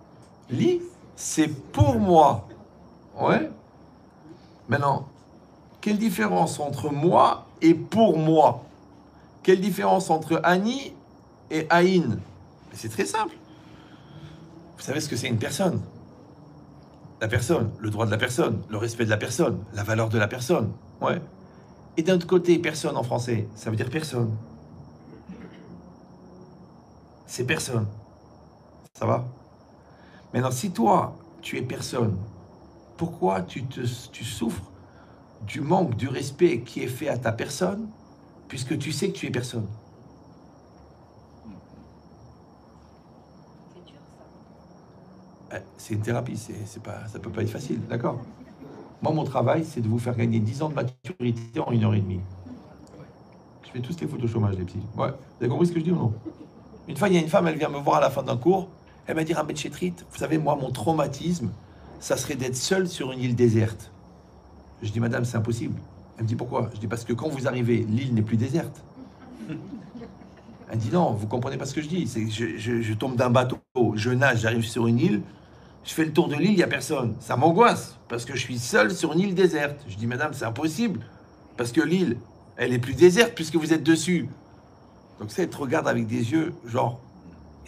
Li, c'est pour moi. Ouais. Maintenant, quelle différence entre moi et pour moi? Quelle différence entre Ani et Aïn? C'est très simple. Vous savez ce que c'est une personne? La personne, le droit de la personne, le respect de la personne, la valeur de la personne. Ouais. Et d'un autre côté, personne en français, ça veut dire personne. C'est personne. Ça va? Maintenant, si toi, tu es personne, pourquoi tu souffres du manque du respect qui est fait à ta personne, puisque tu sais que tu es personne? C'est dur, ça. C'est une thérapie, ça ne peut pas être facile, d'accord? Moi, mon travail, c'est de vous faire gagner 10 ans de maturité en 1h30. Je fais tous les photos chômage, les petits. Ouais. Vous avez compris ce que je dis ou non? Une fois, il y a une femme, elle vient me voir à la fin d'un cours. Elle m'a dit, Rabbi Chetrit, vous savez, moi, mon traumatisme, ça serait d'être seul sur une île déserte. Je dis, madame, c'est impossible. Elle me dit, pourquoi? Je dis, parce que quand vous arrivez, l'île n'est plus déserte. Elle dit, non, vous comprenez pas ce que je dis. C'est que je tombe d'un bateau, je nage, j'arrive sur une île, je fais le tour de l'île, il n'y a personne. Ça m'angoisse, parce que je suis seul sur une île déserte. Je dis, madame, c'est impossible, parce que l'île, elle est plus déserte puisque vous êtes dessus. Donc, ça, elle te regarde avec des yeux, genre,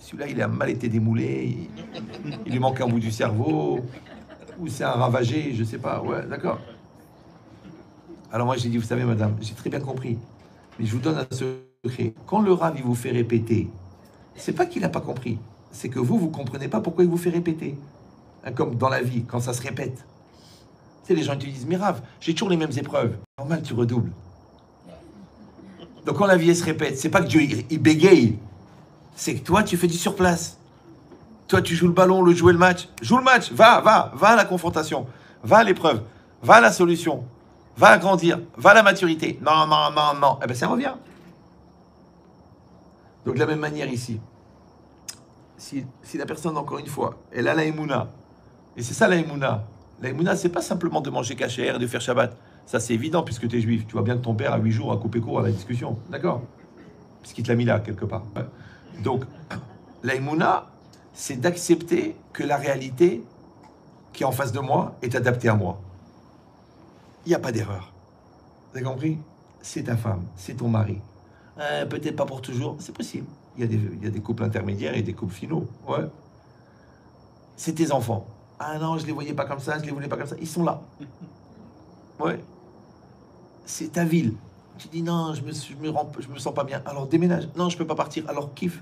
celui-là, il a mal été démoulé, il lui manque un bout du cerveau, ou c'est un ravagé, je sais pas. Ouais, d'accord. Alors moi, j'ai dit, vous savez, madame, j'ai très bien compris, mais je vous donne un secret. Quand le Rav, il vous fait répéter, c'est pas qu'il n'a pas compris, c'est que vous comprenez pas pourquoi il vous fait répéter. Hein, comme dans la vie, quand ça se répète. Tu sais, les gens ils te disent, mais Rav, j'ai toujours les mêmes épreuves. Normal, tu redoubles. Donc quand la vie elle se répète, c'est pas que Dieu il bégaye, c'est que toi tu fais du surplace. Toi tu joues le ballon, le jouer le match. Joue le match, va à la confrontation, va à l'épreuve, va à la solution, va à grandir, va à la maturité. Non. Eh bien ça revient. Donc de la même manière ici, si la personne, encore une fois, elle a la émouna, et c'est ça la émouna. La émouna, c'est pas simplement de manger cachère et de faire Shabbat. Ça, c'est évident puisque tu es juif. Tu vois bien que ton père, à 8 jours, a coupé court à la discussion. D'accord? Puisqu'il te l'a mis là, quelque part. Ouais. Donc, la émouna, c'est d'accepter que la réalité qui est en face de moi est adaptée à moi. Il n'y a pas d'erreur. Vous avez compris? C'est ta femme, c'est ton mari. Peut-être pas pour toujours, c'est possible. Il y a des couples intermédiaires et des couples finaux. Ouais. C'est tes enfants. Ah non, je les voyais pas comme ça, je les voulais pas comme ça. Ils sont là. Ouais. C'est ta ville. Tu dis non, je me sens pas bien. Alors déménage. Non, je peux pas partir. Alors kiffe.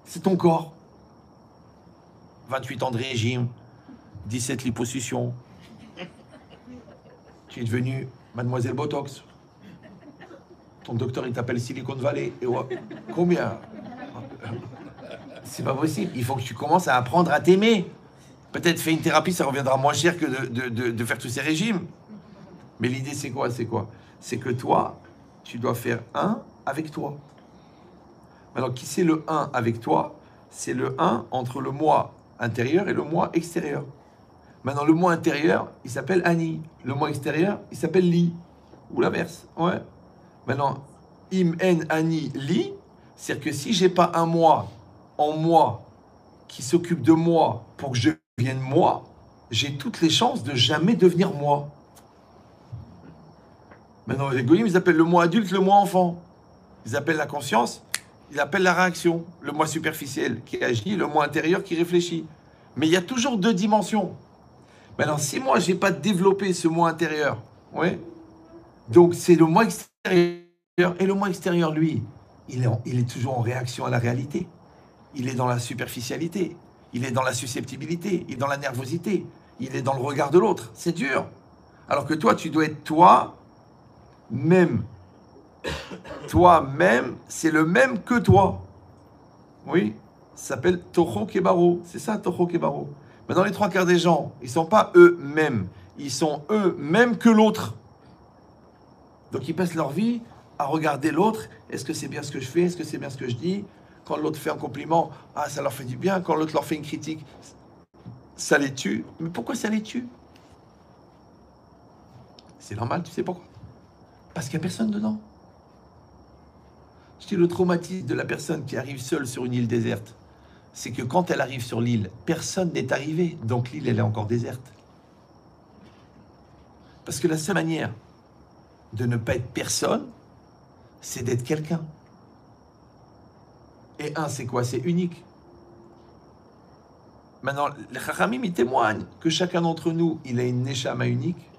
C'est ton corps. 28 ans de régime, 17 liposuctions. Tu es devenue mademoiselle Botox. Ton docteur, il t'appelle Silicon Valley. Et ouais, combien? C'est pas possible. Il faut que tu commences à apprendre à t'aimer. Peut-être fais une thérapie, ça reviendra moins cher que de faire tous ces régimes. Mais l'idée, c'est quoi? C'est que toi, tu dois faire un avec toi. Maintenant, qui c'est le un avec toi? C'est le un entre le moi intérieur et le moi extérieur. Maintenant, le moi intérieur, il s'appelle Annie. Le moi extérieur, il s'appelle Li. Ou l'inverse. Ouais. Maintenant, Im, En, Annie, Li, c'est-à-dire que si j'ai pas un moi en moi qui s'occupe de moi pour que je devienne moi, j'ai toutes les chances de jamais devenir moi. Maintenant, les goyim, ils appellent le moi adulte le moi enfant. Ils appellent la conscience, ils appellent la réaction, le moi superficiel qui agit, le moi intérieur qui réfléchit. Mais il y a toujours deux dimensions. Maintenant, si moi, je n'ai pas développé ce moi intérieur, ouais, donc c'est le moi extérieur, et le moi extérieur, lui, il est toujours en réaction à la réalité. Il est dans la superficialité, il est dans la susceptibilité, il est dans la nervosité, il est dans le regard de l'autre. C'est dur. Alors que toi, tu dois être toi-même. Toi-même, c'est le même que toi. Oui, ça s'appelle Toho Kebaro. C'est ça, Toho Kebaro. Mais dans les trois quarts des gens, ils ne sont pas eux-mêmes. Ils sont eux-mêmes que l'autre. Donc ils passent leur vie à regarder l'autre. Est-ce que c'est bien ce que je fais? Est-ce que c'est bien ce que je dis? Quand l'autre fait un compliment, ah, ça leur fait du bien. Quand l'autre leur fait une critique, ça les tue. Mais pourquoi ça les tue? C'est normal, tu sais pourquoi? Parce qu'il n'y a personne dedans. Je dis le traumatisme de la personne qui arrive seule sur une île déserte, c'est que quand elle arrive sur l'île, personne n'est arrivé. Donc l'île, elle est encore déserte. Parce que la seule manière de ne pas être personne, c'est d'être quelqu'un. Et un, c'est quoi? C'est unique. Maintenant, les Chachamim, ils témoignent que chacun d'entre nous, il a une Neshama unique,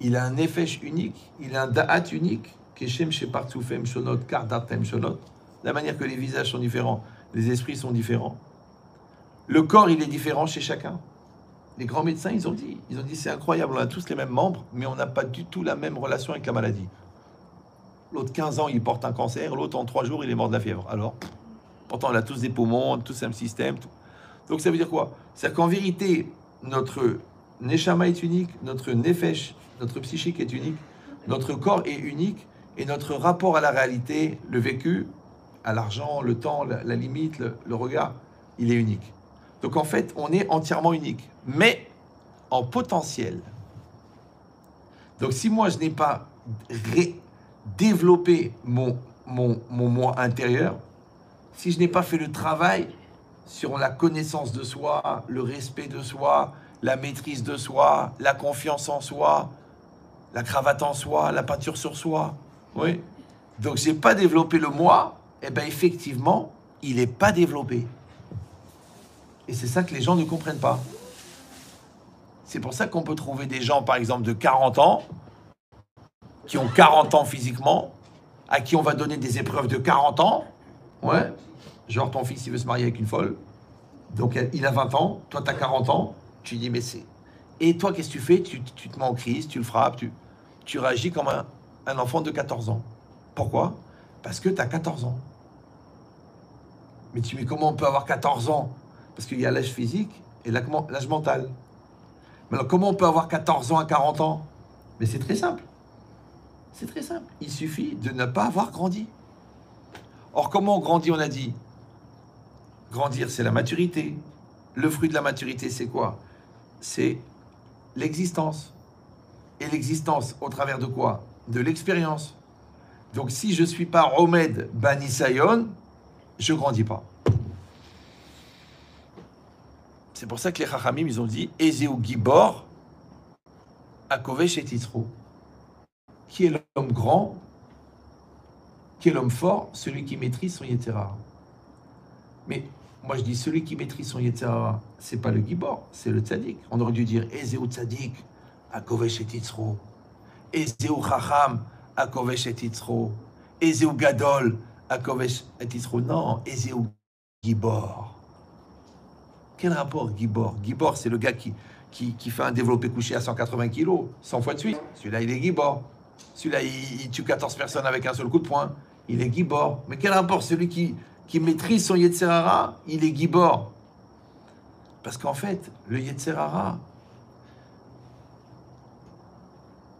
il a un Nefesh unique, il a un Da'at unique, Keshem Shepartsoufem Shonot, Kardatem Shonot. De la manière que les visages sont différents, les esprits sont différents. Le corps, il est différent chez chacun. Les grands médecins, ils ont dit c'est incroyable, on a tous les mêmes membres, mais on n'a pas du tout la même relation avec la maladie. L'autre, 15 ans, il porte un cancer, l'autre, en 3 jours, il est mort de la fièvre. Alors, pourtant, on a tous des poumons, tous un système. Tout. Donc, ça veut dire quoi? C'est-à-dire qu'en vérité, notre Neshama est unique, notre Nefesh, notre psychique est unique, notre corps est unique, et notre rapport à la réalité, le vécu, à l'argent, le temps, la limite, le regard, il est unique. Donc, en fait, on est entièrement unique, mais en potentiel. Donc, si moi, je n'ai pas développer mon moi intérieur, si je n'ai pas fait le travail sur la connaissance de soi, le respect de soi, la maîtrise de soi, la confiance en soi, la cravate en soi, la peinture sur soi, oui. Donc j'ai pas développé le moi, et bien effectivement, il n'est pas développé. Et c'est ça que les gens ne comprennent pas. C'est pour ça qu'on peut trouver des gens, par exemple, de 40 ans, qui ont 40 ans physiquement, à qui on va donner des épreuves de 40 ans, ouais, genre ton fils il veut se marier avec une folle, donc il a 20 ans, toi tu as 40 ans, tu dis mais c'est... Et toi qu'est-ce que tu fais? Tu te mets en crise, tu le frappes, tu réagis comme un enfant de 14 ans. Pourquoi? Parce que tu as 14 ans. Mais comment on peut avoir 14 ans? Parce qu'il y a l'âge physique et l'âge mental. Mais alors comment on peut avoir 14 ans à 40 ans? Mais c'est très simple. C'est très simple. Il suffit de ne pas avoir grandi. Or, comment on grandit, on a dit? Grandir, c'est la maturité. Le fruit de la maturité, c'est quoi? C'est l'existence. Et l'existence, au travers de quoi? De l'expérience. Donc, si je ne suis pas Romed Banisayon, je ne grandis pas. C'est pour ça que les Chachamim, ils ont dit Ezeu Gibor, Akovesh et Titzro. Qui est l'homme grand? Qui est l'homme fort? Celui qui maîtrise son Yetzirah. Mais moi je dis celui qui maîtrise son Yetzirah, c'est pas le Gibor, c'est le Tzadik. On aurait dû dire Ezeu Tzadik, Akovesh et Titzro. Ezeu Chacham, Akovesh et Titzro. Ezeu Gadol, Akovesh et Titzro. Non, Ezeu Gibor. Quel rapport Gibor? Gibor, c'est le gars qui fait un développé couché à 180 kilos, 100 fois de suite. Celui-là, il est Gibor. Celui-là, il tue 14 personnes avec un seul coup de poing. Il est Gibor. Mais quel rapport? Celui qui maîtrise son Yetzirah, il est Gibor. Parce qu'en fait, le Yetzer Hara,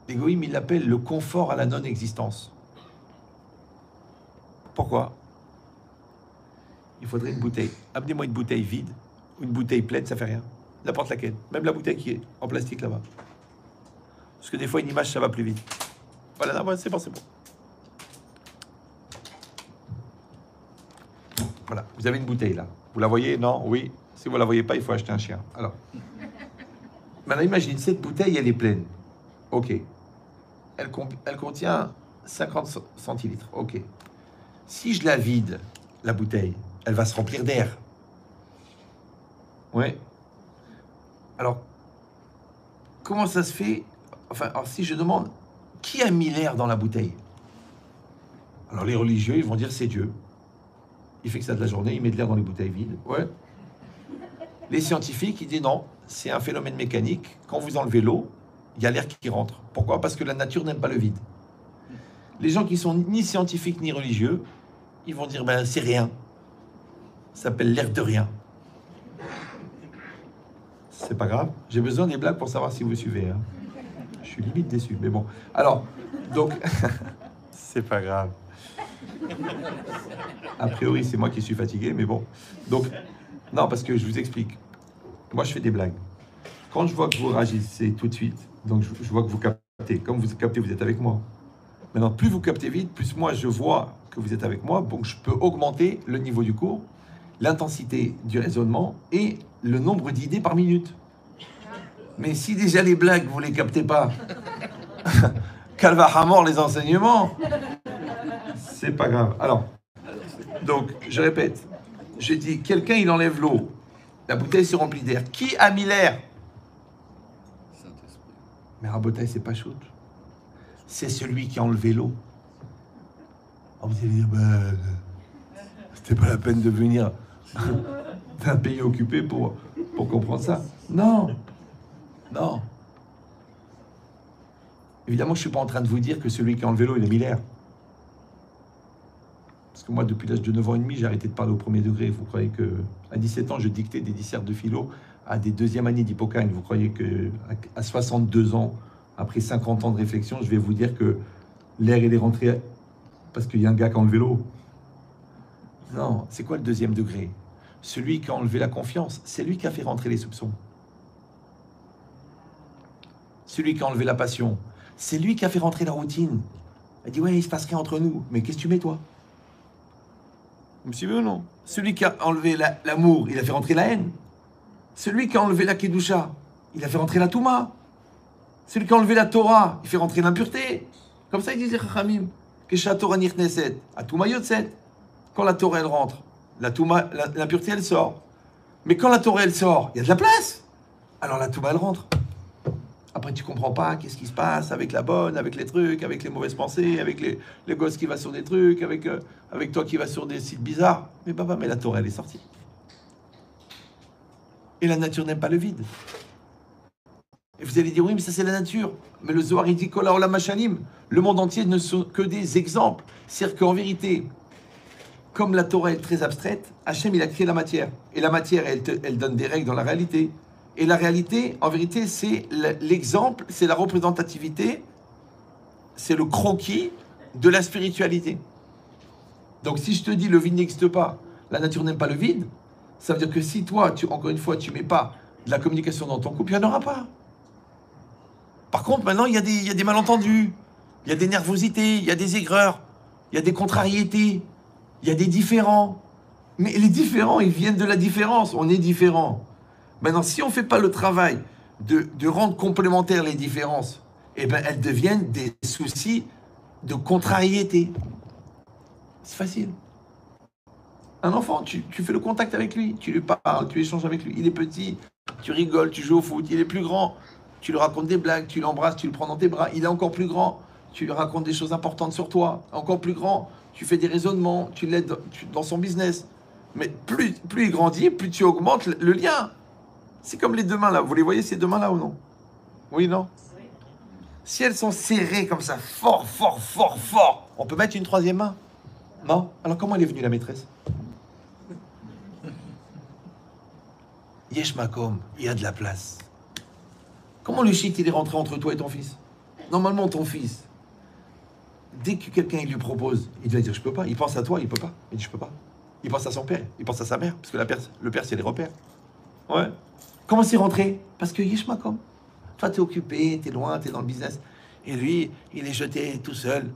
l'égoïme, il l'appelle le confort à la non-existence. Pourquoi? Il faudrait une bouteille. Amenez-moi une bouteille vide ou une bouteille pleine, ça fait rien. N'importe laquelle. Même la bouteille qui est en plastique là-bas. Parce que des fois, une image, ça va plus vite. Voilà, non, c'est bon, c'est bon. Voilà, vous avez une bouteille là. Vous la voyez? Non? Oui. Si vous la voyez pas, il faut acheter un chien. Alors, maintenant, imagine, cette bouteille, elle est pleine. Ok. Elle contient 50 centilitres. Ok. Si je la vide, la bouteille, elle va se remplir d'air. Ouais. Alors, comment ça se fait? Enfin, alors si je demande, qui a mis l'air dans la bouteille? Alors, les religieux, ils vont dire, c'est Dieu. Il fait que ça de la journée, il met de l'air dans les bouteilles vides. Ouais. Les scientifiques, ils disent non, c'est un phénomène mécanique. Quand vous enlevez l'eau, il y a l'air qui rentre. Pourquoi? Parce que la nature n'aime pas le vide. Les gens qui sont ni scientifiques ni religieux, ils vont dire, ben c'est rien. Ça s'appelle l'air de rien. C'est pas grave. J'ai besoin des blagues pour savoir si vous suivez. Hein. Je suis limite déçu, mais bon. Alors, donc, c'est pas grave. A priori, c'est moi qui suis fatigué, mais bon. Donc, non, parce que je vous explique. Moi, je fais des blagues. Quand je vois que vous réagissez tout de suite, donc je vois que vous captez. Comme vous captez, vous êtes avec moi. Maintenant, plus vous captez vite, plus moi, je vois que vous êtes avec moi. Donc, je peux augmenter le niveau du cours, l'intensité du raisonnement et le nombre d'idées par minute. Mais si déjà les blagues, vous les captez pas, calva à mort les enseignements, c'est pas grave. Alors, donc, je répète. J'ai dit, quelqu'un, il enlève l'eau. La bouteille se remplit d'air. Qui a mis l'air? Mais Rabotai, c'est pas shoot. C'est celui qui a enlevé l'eau. Alors vous allez dire, ben, c'était pas la peine de venir d'un pays occupé pour comprendre ça. Non. Non. Évidemment, je suis pas en train de vous dire que celui qui a enlevé l'eau, il a mis l'air. Parce que moi, depuis l'âge de 9 ans et demi, j'ai arrêté de parler au premier degré. Vous croyez qu'à 17 ans, je dictais des dissertes de philo à des deuxièmes années d'Hippocane. Vous croyez qu'à 62 ans, après 50 ans de réflexion, je vais vous dire que l'air, il est rentré parce qu'il y a un gars qui a enlevé l'eau? Non, c'est quoi le deuxième degré? Celui qui a enlevé la confiance, c'est lui qui a fait rentrer les soupçons. Celui qui a enlevé la passion, c'est lui qui a fait rentrer la routine. Il dit, ouais, il se passe rien entre nous. Mais qu'est-ce que tu mets, toi? Vous me suivez ou non? Celui qui a enlevé l'amour, il a fait rentrer la haine. Celui qui a enlevé la Kedusha, il a fait rentrer la Touma. Celui qui a enlevé la Torah, il fait rentrer l'impureté. Comme ça, il disait Chachamim. Kesha Torah Nirneset, à Touma Yotset. Quand la Torah, elle rentre, l'impureté, elle sort. Mais quand la Torah, elle sort, il y a de la place. Alors la Touma, elle rentre. Après, tu comprends pas qu'est-ce qui se passe avec la bonne, avec les trucs, avec les mauvaises pensées, avec les gosses qui vont sur des trucs, avec toi qui vas sur des sites bizarres. Mais papa, mais la Torah, elle est sortie. Et la nature n'aime pas le vide. Et vous allez dire, oui, mais ça, c'est la nature. Mais le Zohar, il dit, Kola Olam Hashanim. Le monde entier ne sont que des exemples. C'est-à-dire qu'en vérité, comme la Torah est très abstraite, Hachem, il a créé la matière. Et la matière, elle donne des règles dans la réalité. Et la réalité, en vérité, c'est l'exemple, c'est la représentativité, c'est le croquis de la spiritualité. Donc si je te dis le vide n'existe pas, la nature n'aime pas le vide, ça veut dire que si toi, encore une fois, tu mets pas de la communication dans ton couple, il n'y en aura pas. Par contre, maintenant, il y a des malentendus, il y a des nervosités, il y a des aigreurs, il y a des contrariétés, il y a des différends. Mais les différents, ils viennent de la différence, on est différents. Maintenant, si on ne fait pas le travail de rendre complémentaires les différences, eh ben, elles deviennent des soucis de contrariété. C'est facile. Un enfant, tu fais le contact avec lui, tu lui parles, tu échanges avec lui. Il est petit, tu rigoles, tu joues au foot. Il est plus grand, tu lui racontes des blagues, tu l'embrasses, tu le prends dans tes bras. Il est encore plus grand, tu lui racontes des choses importantes sur toi. Encore plus grand, tu fais des raisonnements, tu l'aides dans son business. Mais plus il grandit, plus tu augmentes le lien. C'est comme les deux mains là. Vous les voyez ces deux mains là ou non? Oui, non? Oui. Si elles sont serrées comme ça, fort, fort, fort, fort, on peut mettre une troisième main? Non? Alors comment elle est venue la maîtresse? Yesh makom, il y a de la place. Comment le shit il est rentré entre toi et ton fils? Normalement, ton fils, dès que quelqu'un il lui propose, il va dire je peux pas. Il pense à toi, il peut pas. Il dit je peux pas. Il pense à son père, il pense à sa mère, parce que le père c'est les repères. Ouais. Comment c'est rentré? Parce que yesh makom. Toi t'es occupé, t'es loin, t'es dans le business. Et lui, il est jeté tout seul.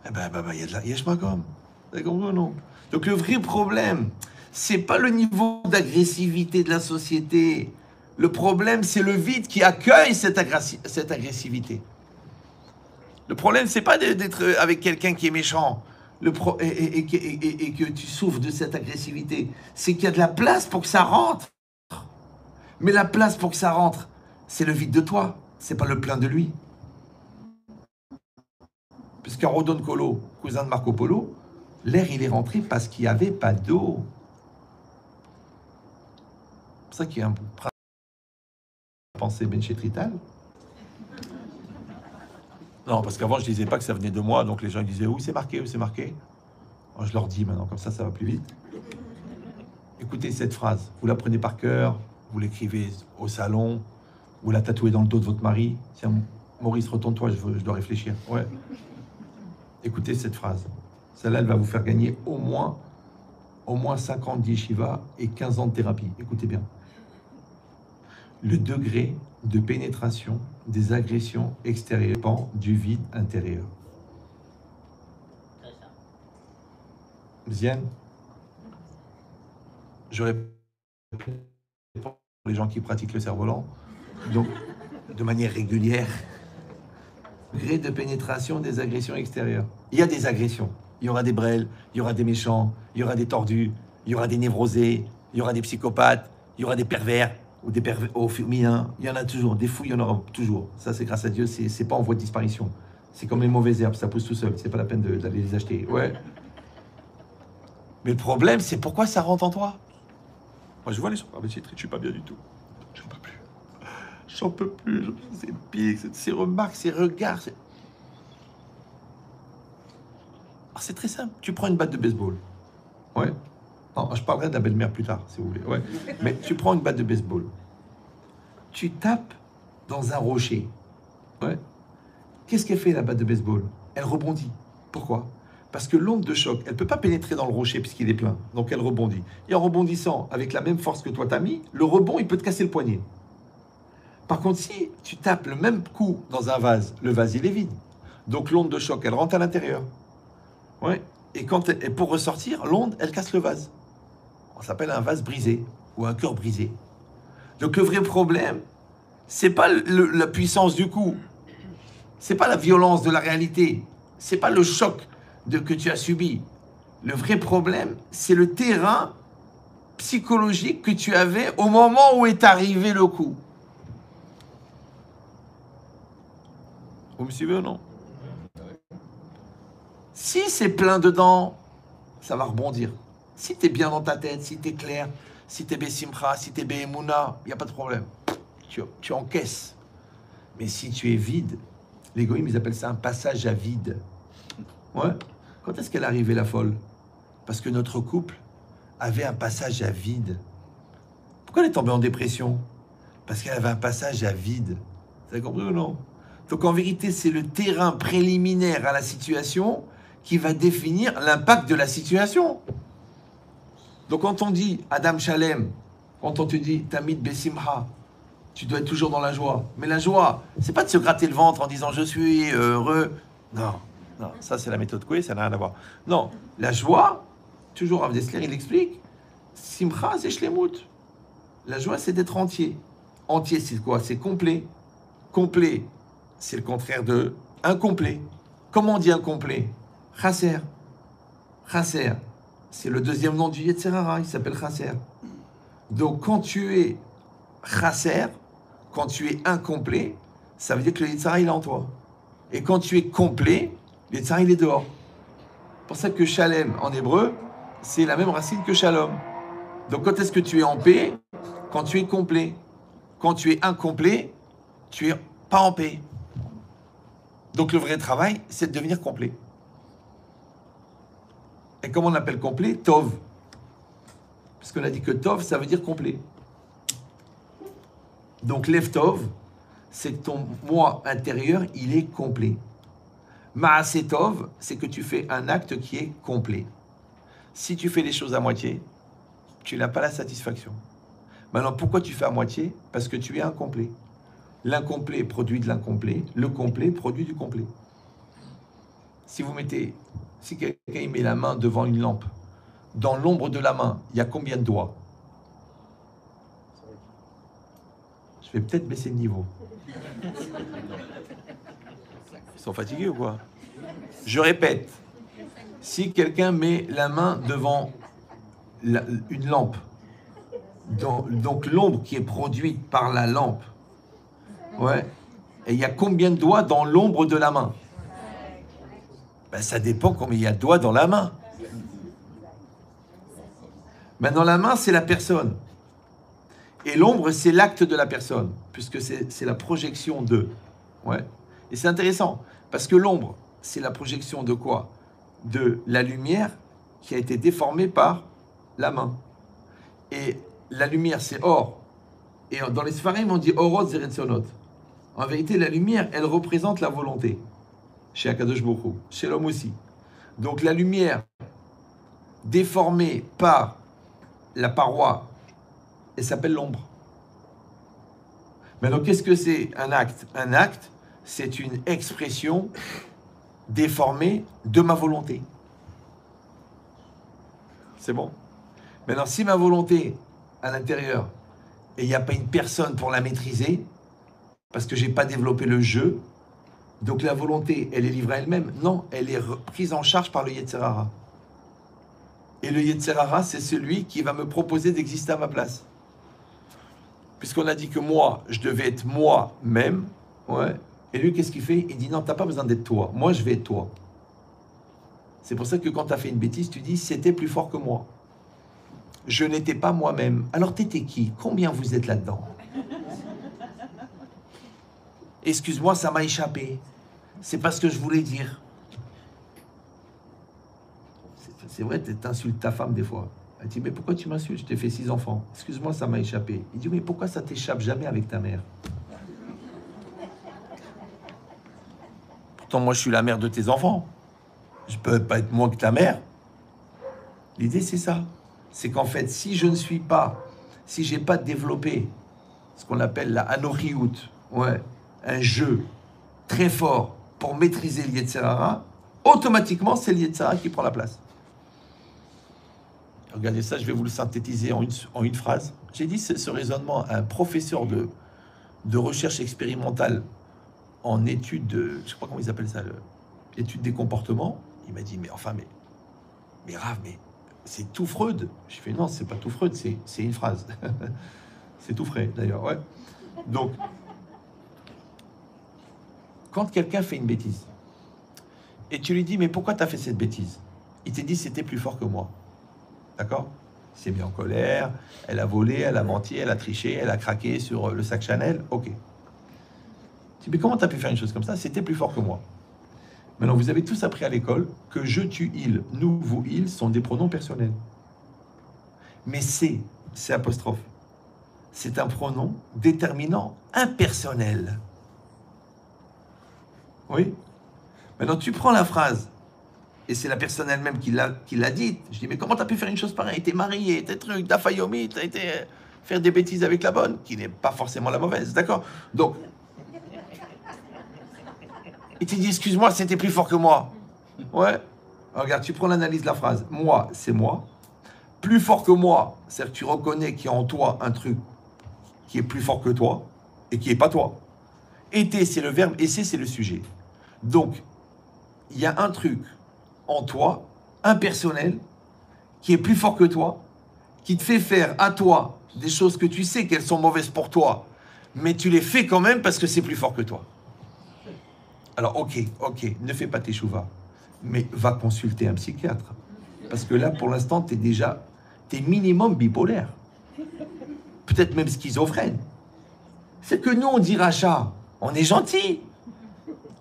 Eh ben, il y a de la yesh makom. Vous avez compris ou non? Donc le vrai problème, c'est pas le niveau d'agressivité de la société. Le problème, c'est le vide qui accueille cette agressivité. Le problème, c'est pas d'être avec quelqu'un qui est méchant et que tu souffres de cette agressivité. C'est qu'il y a de la place pour que ça rentre. Mais la place pour que ça rentre, c'est le vide de toi. C'est pas le plein de lui. Puisqu'un Rodon Colo, cousin de Marco Polo, l'air, il est rentré parce qu'il n'y avait pas d'eau. C'est pour ça qu'il y a un pensée Benchetrital. Non, parce qu'avant, je disais pas que ça venait de moi, donc les gens ils disaient, où c'est marqué, où c'est marqué. Alors, je leur dis maintenant, comme ça va plus vite. Écoutez cette phrase, vous la prenez par cœur, vous l'écrivez au salon, vous la tatouez dans le dos de votre mari. Tiens, Maurice, retourne-toi, je dois réfléchir. Ouais. Écoutez cette phrase. Celle-là, elle va vous faire gagner au moins 50 d'yeshiva et 15 ans de thérapie. Écoutez bien. Le degré de pénétration des agressions extérieures dépend du vide intérieur. Zienne, j'aurais pour les gens qui pratiquent le cerf-volant, donc de manière régulière, degré de pénétration des agressions extérieures. Il y a des agressions. Il y aura des brels, il y aura des méchants, il y aura des tordus, il y aura des névrosés, il y aura des psychopathes, il y aura des pervers ou des pervers au féminin. Il y en a toujours. Des fous, il y en aura toujours. Ça, c'est grâce à Dieu, c'est pas en voie de disparition. C'est comme les mauvaises herbes, ça pousse tout seul. C'est pas la peine d'aller les acheter. Ouais. Mais le problème, c'est pourquoi ça rentre en toi. Moi, je vois les gens. Ah, mais je suis pas bien du tout. J'en peux plus. J'en peux plus. Ces pics, ces remarques, ces regards. Alors, c'est très simple. Tu prends une batte de baseball. Ouais. Non, je parlerai de la belle-mère plus tard, si vous voulez. Ouais. Mais tu prends une batte de baseball. Tu tapes dans un rocher. Ouais. Qu'est-ce qu'elle fait, la batte de baseball? Elle rebondit. Pourquoi? Parce que l'onde de choc, elle ne peut pas pénétrer dans le rocher puisqu'il est plein. Donc elle rebondit. Et en rebondissant avec la même force que toi t'as mis, le rebond, il peut te casser le poignet. Par contre, si tu tapes le même coup dans un vase, le vase, il est vide. Donc l'onde de choc, elle rentre à l'intérieur. Ouais. Et pour ressortir, l'onde, elle casse le vase. On s'appelle un vase brisé ou un cœur brisé. Donc le vrai problème, c'est pas la puissance du coup. C'est pas la violence de la réalité. C'est pas le choc que tu as subi. Le vrai problème, c'est le terrain psychologique que tu avais au moment où est arrivé le coup. Vous me suivez ou non? Si c'est plein dedans, ça va rebondir. Si tu es bien dans ta tête, si tu es clair, si tu es Bessimcha, si tu es Be'emouna, il n'y a pas de problème. Tu encaisses. Mais si tu es vide, les goïms, ils appellent ça un passage à vide. Ouais. Quand est-ce qu'elle est arrivée, la folle? Parce que notre couple avait un passage à vide. Pourquoi elle est tombée en dépression? Parce qu'elle avait un passage à vide. Vous avez compris ou non? Donc en vérité, c'est le terrain préliminaire à la situation qui va définir l'impact de la situation. Donc quand on dit Adam Shalem, quand on te dit Tamid Besimha, tu dois être toujours dans la joie. Mais la joie, c'est pas de se gratter le ventre en disant je suis heureux. Non, ça c'est la méthode Coué, ça n'a rien à voir. Non, la joie, toujours Rav Dessler, il explique, Simcha c'est shlemut. La joie c'est d'être entier. Entier c'est quoi? C'est complet. Complet, c'est le contraire de incomplet. Comment on dit incomplet? Chasser. Chasser, c'est le deuxième nom du Yetzer Hara, il s'appelle Chasser. Donc quand tu es Chasser, quand tu es incomplet, ça veut dire que le Yetzer Hara il est en toi. Et quand tu es complet, le Yetzer Hara il est dehors. C'est pour ça que Shalem en hébreu, c'est la même racine que Shalom. Donc quand est-ce que tu es en paix? Quand tu es complet. Quand tu es incomplet, tu es pas en paix. Donc le vrai travail, c'est de devenir complet. Et comment on appelle complet? Tov. Parce qu'on a dit que Tov, ça veut dire complet. Donc, Leftov, c'est que ton moi intérieur, il est complet. Maasetov, c'est que tu fais un acte qui est complet. Si tu fais les choses à moitié, tu n'as pas la satisfaction. Maintenant, pourquoi tu fais à moitié? Parce que tu es incomplet. L'incomplet produit de l'incomplet, le complet produit du complet. Si quelqu'un met la main devant une lampe, dans l'ombre de la main, il y a combien de doigts? Je vais peut-être baisser le niveau. Ils sont fatigués ou quoi? Je répète, si quelqu'un met la main devant une lampe, donc l'ombre qui est produite par la lampe, ouais, et il y a combien de doigts dans l'ombre de la main? Ben, ça dépend combien il y a de doigts dans la main. Maintenant, la main, c'est la personne. Et l'ombre, c'est l'acte de la personne, puisque c'est la projection de. Ouais. Et c'est intéressant, parce que l'ombre, c'est la projection de quoi? De la lumière qui a été déformée par la main. Et la lumière, c'est or. Et dans les Sfarim, on dit orot zeretzonot. En vérité, la lumière, elle représente la volonté. Chez Akadosh Baruch Hu, chez l'homme aussi. Donc la lumière déformée par la paroi, elle s'appelle l'ombre. Maintenant, qu'est-ce que c'est un acte? Un acte, c'est une expression déformée de ma volonté. C'est bon? Maintenant, si ma volonté, à l'intérieur, et il n'y a pas une personne pour la maîtriser, parce que je n'ai pas développé le jeu, donc la volonté, elle est livrée à elle-même. Non, elle est prise en charge par le Yetzer Hara. Et le Yetzer Hara, c'est celui qui va me proposer d'exister à ma place. Puisqu'on a dit que moi, je devais être moi-même, ouais. Et lui, qu'est-ce qu'il fait? Il dit non, tu n'as pas besoin d'être toi. Moi, je vais être toi. C'est pour ça que quand tu as fait une bêtise, tu dis c'était plus fort que moi. Je n'étais pas moi-même. Alors, t'étais qui? Combien vous êtes là-dedans? Excuse-moi, ça m'a échappé. C'est pas ce que je voulais dire. C'est vrai, tu insultes ta femme des fois. Elle dit, mais pourquoi tu m'insultes? Je t'ai fait 6 enfants. Excuse-moi, ça m'a échappé. Il dit, mais pourquoi ça t'échappe jamais avec ta mère? Pourtant, moi, je suis la mère de tes enfants. Je peux pas être moins que ta mère. L'idée, c'est ça. C'est qu'en fait, si je ne suis pas, si j'ai pas développé ce qu'on appelle la anoriout, ouais, un jeu très fort pour maîtriser le Yetzer Hara, automatiquement, c'est le Yetzer Hara qui prend la place. Regardez ça, je vais vous le synthétiser en une phrase. J'ai dit ce raisonnement à un professeur de recherche expérimentale en études de, je ne sais pas comment ils appellent ça, études des comportements. Il m'a dit, mais Rav, mais c'est tout Freud. Je fais, non, c'est pas tout Freud, c'est une phrase. C'est tout frais, d'ailleurs, ouais. Donc, quand quelqu'un fait une bêtise, et tu lui dis, mais pourquoi tu as fait cette bêtise? Il te dit, c'était plus fort que moi. D'accord? Il s'est mis en colère, elle a volé, elle a menti, elle a triché, elle a craqué sur le sac Chanel. Ok. Tu dis, mais comment tu as pu faire une chose comme ça? C'était plus fort que moi. Maintenant, vous avez tous appris à l'école que je, tu, il, nous, vous, il sont des pronoms personnels. Mais c'est apostrophe. C'est un pronom déterminant impersonnel. Oui? Maintenant, tu prends la phrase, et c'est la personne elle-même qui l'a dite. Je dis, mais comment tu as pu faire une chose pareille? T'es marié, t'es truc, t'as faillomi, t'as été faire des bêtises avec la bonne, qui n'est pas forcément la mauvaise, d'accord? Donc, et tu dis, excuse-moi, c'était plus fort que moi. Ouais. Regarde, tu prends l'analyse de la phrase. Moi, c'est moi. Plus fort que moi, c'est-à-dire que tu reconnais qu'il y a en toi un truc qui est plus fort que toi et qui n'est pas toi. Été, c'est le verbe, et c'est le sujet. Donc, il y a un truc en toi, impersonnel, qui est plus fort que toi, qui te fait faire à toi des choses que tu sais qu'elles sont mauvaises pour toi, mais tu les fais quand même parce que c'est plus fort que toi. Alors, ok, ne fais pas tes chouvas, mais va consulter un psychiatre. Parce que là, pour l'instant, t'es minimum bipolaire. Peut-être même schizophrène. C'est que nous, on dit rachat. On est gentil,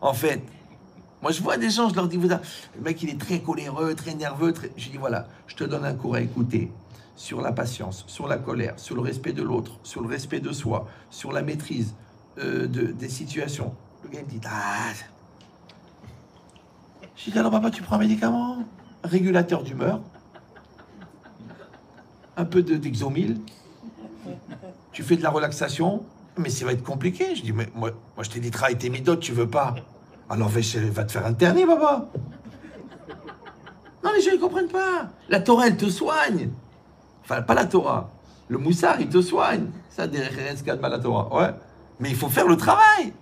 en fait. Moi, je vois des gens, je leur dis, le mec, il est très coléreux, très nerveux. Je dis, voilà, je te donne un cours à écouter. sur la patience, sur la colère, sur le respect de l'autre, sur le respect de soi, sur la maîtrise des situations. Le gars me dit, ah. Je dis, alors papa, tu prends un médicament, un régulateur d'humeur, un peu d'Exomil, tu fais de la relaxation, mais ça va être compliqué. Je dis, mais moi je t'ai dit, travaille tes médotes, tu veux pas. Alors va te faire interner, papa. Non, les gens, ils comprennent pas. La Torah, elle te soigne. Enfin, pas la Torah. Le moussard, il te soigne. Ça, des rescades mal la Torah. Ouais. Mais il faut faire le travail.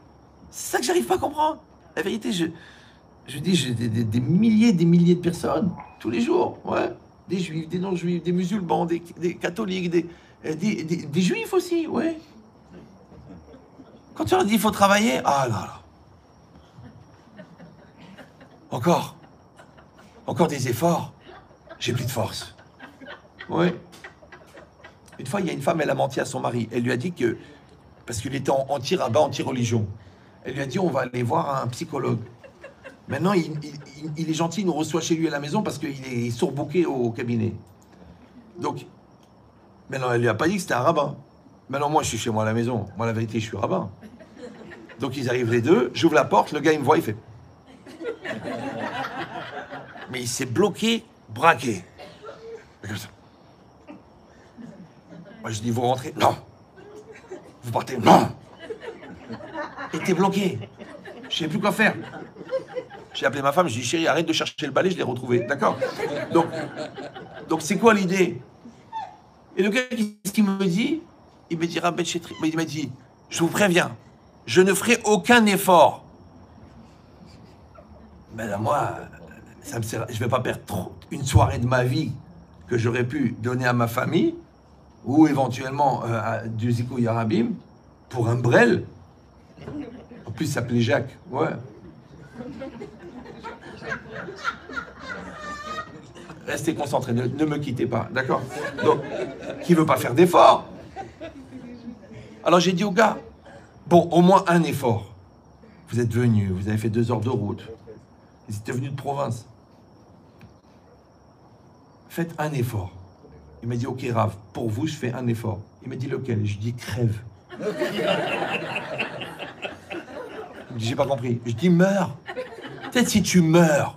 C'est ça que j'arrive pas à comprendre. La vérité, je dis, j'ai des milliers de personnes, tous les jours. Ouais. Des juifs, des non-juifs, des musulmans, des catholiques, des juifs aussi, ouais. Quand tu leur dis, il faut travailler, ah là là. Encore des efforts. J'ai plus de force. Ouais. Une fois, il y a une femme, elle a menti à son mari. Elle lui a dit que, parce qu'il était anti-rabbin, anti-religion, elle lui a dit, on va aller voir un psychologue. Maintenant, il est gentil, il nous reçoit chez lui à la maison parce qu'il est surbooké au cabinet. Donc, maintenant, elle lui a pas dit que c'était un rabbin. Maintenant, moi, je suis chez moi à la maison. Moi, la vérité, je suis rabbin. Donc, ils arrivent les deux, j'ouvre la porte, le gars, il me voit, il fait... Mais il s'est bloqué, braqué. Comme ça. Moi, je dis, vous rentrez? Non. Vous partez? Non. Et t'es bloqué. Je sais plus quoi faire. J'ai appelé ma femme, je dis, chérie, arrête de chercher le balai, je l'ai retrouvé. D'accord? Donc c'est quoi l'idée? Et le gars, qu'est-ce qu'il me dit? Il me dit, Rabbi Chetri, il m'a dit, je vous préviens, je ne ferai aucun effort. Mais là, moi, ça me sert, je ne vais pas perdre une soirée de ma vie que j'aurais pu donner à ma famille, ou éventuellement du Zikou Yarabim, pour un brel. En plus, il s'appelait Jacques. Ouais. Restez concentrés, ne me quittez pas, d'accord? Donc, qui veut pas faire d'effort? Alors j'ai dit au gars, bon, au moins un effort. Vous êtes venu, vous avez fait 2 heures de route. Ils étaient venus de province. Faites un effort. Il m'a dit, ok Rav, pour vous, je fais un effort. Il m'a dit lequel? Je dis crève. Il me dit, j'ai pas compris. Je dis meurs. Peut-être si tu meurs,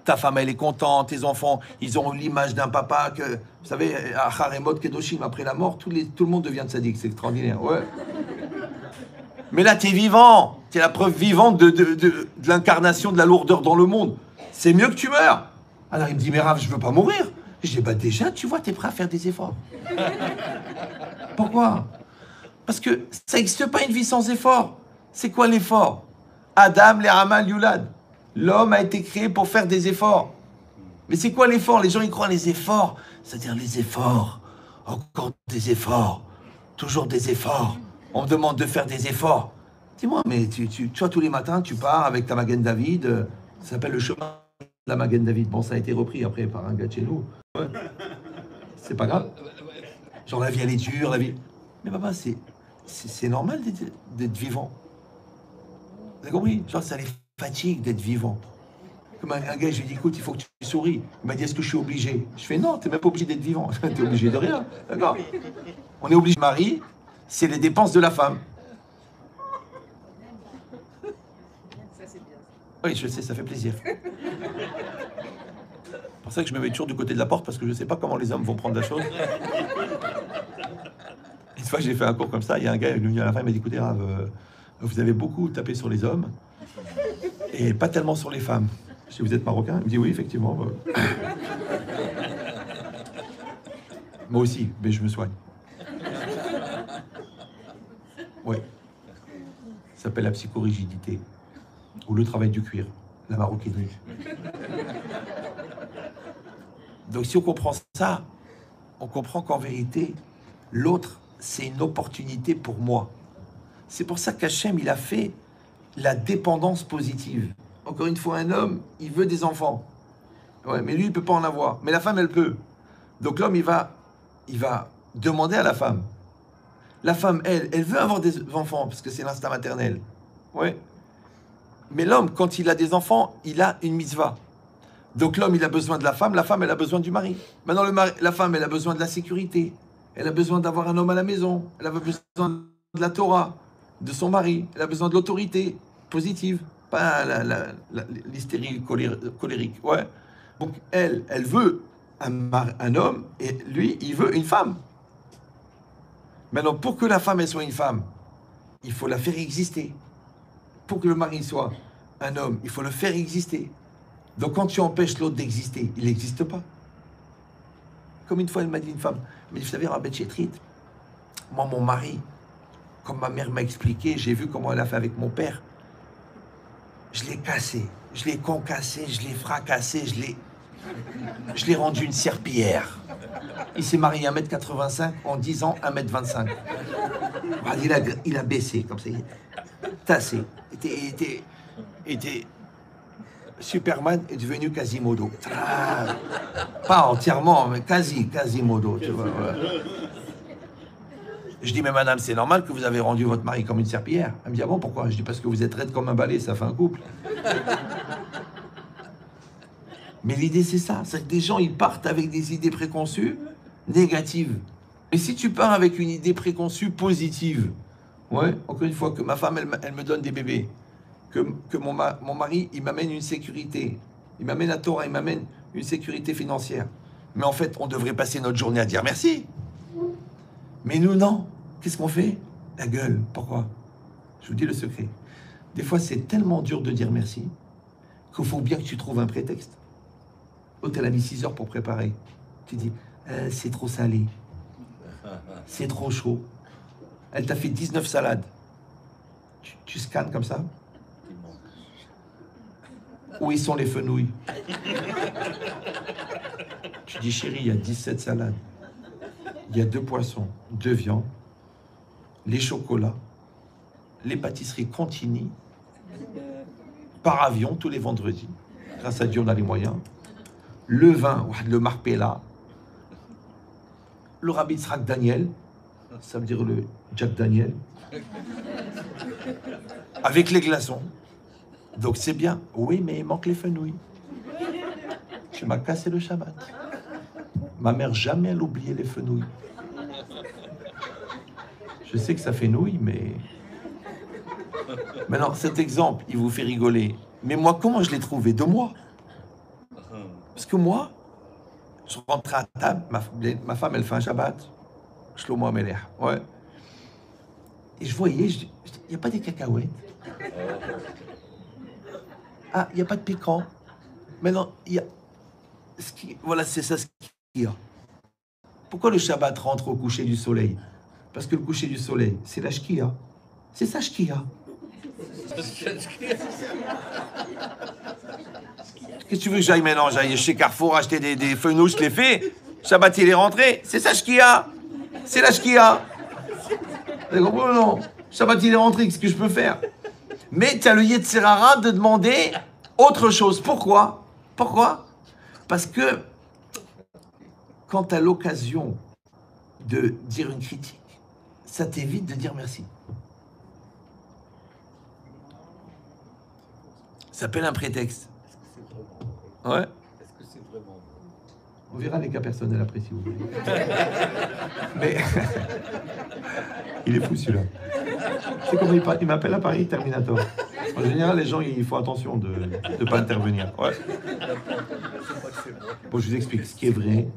ta femme, elle est contente, tes enfants, ils ont l'image d'un papa que, vous savez, à Haremot Kedoshim, après la mort, tout le monde devient tzaddik, c'est extraordinaire, ouais. Mais là, tu es vivant, tu es la preuve vivante de l'incarnation de la lourdeur dans le monde. C'est mieux que tu meurs. Alors il me dit, mais Rav, je veux pas mourir. Je dis, bah déjà, tu vois, tu es prêt à faire des efforts. Pourquoi? Parce que ça n'existe pas une vie sans effort. C'est quoi l'effort? Adam, le Hamal, Yulad. L'homme a été créé pour faire des efforts. Mais c'est quoi l'effort? Les gens, ils croient les efforts. C'est-à-dire les efforts. Encore des efforts. Toujours des efforts. On me demande de faire des efforts. Dis-moi, mais tu vois, tous les matins, tu pars avec ta Magen David. Ça s'appelle le chemin de la Magen David. Bon, ça a été repris après par un gars de chez nous. Ouais. C'est pas grave. Genre, la vie, elle est dure, la vie... Mais papa, c'est normal d'être vivant. Vous avez compris? Genre, ça les fatigue d'être vivant. Comme un gars, je lui ai dit, écoute, il faut que tu souris. Il m'a dit, est-ce que je suis obligé? Je fais, non, t'es même pas obligé d'être vivant. T'es obligé de rien. D'accord? On est obligé. Mari, c'est les dépenses de la femme. Ça, c'est bien. Oui, je sais, ça fait plaisir. C'est pour ça que je me mets toujours du côté de la porte, parce que je ne sais pas comment les hommes vont prendre la chose. Une fois, j'ai fait un cours comme ça, il y a un gars qui est venu à la fin, il m'a dit, écoutez, Rav, vous avez beaucoup tapé sur les hommes, et pas tellement sur les femmes. Je dis, vous êtes marocain? Il me dit, oui, effectivement. Moi aussi, mais je me soigne. Oui. Ça s'appelle la psychorigidité, ou le travail du cuir, la maroquinerie. Donc si on comprend ça, on comprend qu'en vérité, l'autre, c'est une opportunité pour moi. C'est pour ça qu'Hachem, il a fait la dépendance positive. Encore une fois, un homme, il veut des enfants. Ouais, mais lui, il ne peut pas en avoir. Mais la femme, elle peut. Donc l'homme, il va demander à la femme. La femme, elle veut avoir des enfants, parce que c'est l'instinct maternel. Ouais. Mais l'homme, quand il a des enfants, il a une mitzvah. Donc l'homme, il a besoin de la femme elle a besoin du mari. Maintenant, la femme, elle a besoin de la sécurité. Elle a besoin d'avoir un homme à la maison. Elle a besoin de la Torah, de son mari. Elle a besoin de l'autorité positive, pas l'hystérie colérique. Ouais. Donc elle veut un homme et lui, il veut une femme. Maintenant, pour que la femme, elle soit une femme, il faut la faire exister. Pour que le mari soit un homme, il faut le faire exister. Donc quand tu empêches l'autre d'exister, il n'existe pas. Comme une fois, elle m'a dit une femme, mais vous savez, Rabbi Chetrit, moi, mon mari, comme ma mère m'a expliqué, j'ai vu comment elle a fait avec mon père, je l'ai cassé, je l'ai concassé, je l'ai fracassé, je l'ai rendu une serpillière. Il s'est marié à 1m85, en 10 ans, 1m25. Il a baissé, comme ça, tassé. Était Superman est devenu Quasimodo. Pas entièrement, mais Quasimodo, tu vois. Voilà. Je dis, mais madame, c'est normal que vous avez rendu votre mari comme une serpillière. Elle me dit, ah bon, pourquoi? Je dis, parce que vous êtes raide comme un balai, ça fait un couple. Mais l'idée, c'est ça. C'est que des gens, ils partent avec des idées préconçues négatives. Et si tu pars avec une idée préconçue positive, ouais, encore une fois, que ma femme, elle me donne des bébés, que mon mari, il m'amène une sécurité, il m'amène la Torah, il m'amène une sécurité financière. Mais en fait, on devrait passer notre journée à dire merci. Mais nous, non. Qu'est-ce qu'on fait? La gueule. Pourquoi? Je vous dis le secret. Des fois, c'est tellement dur de dire merci qu'il faut bien que tu trouves un prétexte. L'hôtel a mis 6 heures pour préparer. Tu dis, c'est trop salé. C'est trop chaud. Elle t'a fait 19 salades. Tu scannes comme ça. Où ils sont les fenouilles? Tu dis, chérie, il y a 17 salades. Il y a 2 poissons, 2 viandes, les chocolats, les pâtisseries Contini, par avion tous les vendredis. Grâce à Dieu, on a les moyens. Le vin, le Marpella, le Rabbi Yitzhak Daniel, ça veut dire le Jack Daniel, avec les glaçons. Donc c'est bien. Oui, mais il manque les fenouilles. Tu m'as cassé le Shabbat. Ma mère, jamais elle oubliait les fenouilles. Je sais que ça fait nouille, mais... Maintenant, cet exemple, il vous fait rigoler. Mais moi, comment je l'ai trouvé? De moi. Parce que moi, je rentrais à table, ma femme, elle fait un Shabbat. Shlomo Amelech. Ouais. Et je voyais, il n'y a pas des cacahuètes. Ah, il n'y a pas de piquant. Maintenant, il y a... Voilà, c'est ça ce qu'il y a. Pourquoi le Shabbat rentre au coucher du soleil? Parce que le coucher du soleil, c'est la shkia. C'est ça, shkia. Qu'est-ce que tu veux que j'aille maintenant? J'aille chez Carrefour acheter des fenouilles, je l'ai fait. Shabbat, il est rentré. C'est ça, shkia. C'est la shkia. Vous compris ou non? Shabbat, il est rentré. Qu'est-ce que je peux faire? Mais tu as le Yetzirara de demander autre chose. Pourquoi? Pourquoi? Parce que quand tu as l'occasion de dire une critique, ça t'évite de dire merci. Ça s'appelle un prétexte. Ouais. Est-ce que c'est vraiment On verra les cas personnels après si vous voulez. Mais il est fou celui-là. C'est comme il m'appelle à Paris Terminator. En général, les gens, il faut attention de ne pas intervenir. Ouais. Bon, je vous explique. Ce qui est vrai,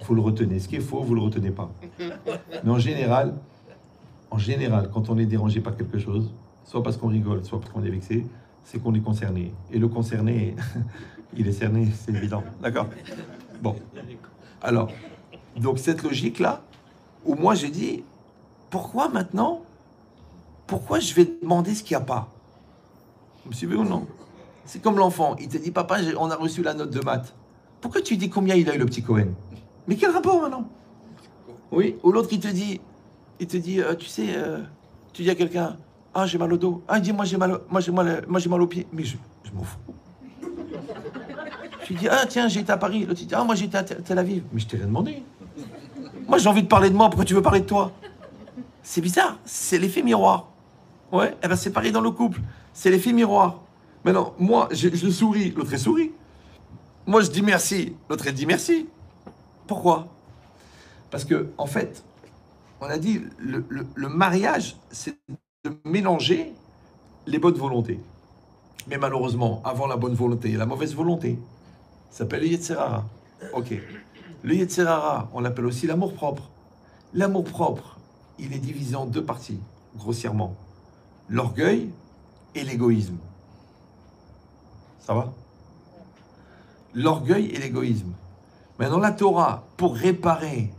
vous le retenez. Ce qui est faux, vous le retenez pas. Mais en général, quand on est dérangé par quelque chose, soit parce qu'on rigole, soit parce qu'on est vexé, c'est qu'on est concerné. Et le concerné, il est cerné, c'est évident. D'accord? Bon. Alors, donc cette logique-là, où moi j'ai dit, pourquoi maintenant? Pourquoi je vais demander ce qu'il n'y a pas? Vous me suivez ou non? C'est comme l'enfant, il te dit, papa, on a reçu la note de maths. Pourquoi tu dis combien il a eu le petit Cohen? Mais quel rapport maintenant? Oui, ou l'autre qui te dit, tu sais, tu dis à quelqu'un, ah j'ai mal au dos, ah il dit moi j'ai mal au pied, mais je m'en fous. Tu dis, ah tiens, j'ai été à Paris, l'autre il dit, ah moi j'ai été à Tel Aviv, mais je t'ai rien demandé. Moi j'ai envie de parler de moi, pourquoi tu veux parler de toi? C'est bizarre, c'est l'effet miroir. Ouais, eh ben c'est pareil dans le couple, c'est l'effet miroir. Maintenant, moi je souris, l'autre elle sourit. Moi, je dis merci. L'autre, elle dit merci. Pourquoi? Parce que, en fait, on a dit, le mariage, c'est de mélanger les bonnes volontés. Mais malheureusement, avant la bonne volonté, il y a la mauvaise volonté. Ça s'appelle le Yetzer Hara. Ok. Le Yetzer Hara, on l'appelle aussi l'amour-propre. L'amour-propre, il est divisé en deux parties, grossièrement. L'orgueil et l'égoïsme. Ça va? L'orgueil et l'égoïsme. Maintenant, la Torah, pour réparer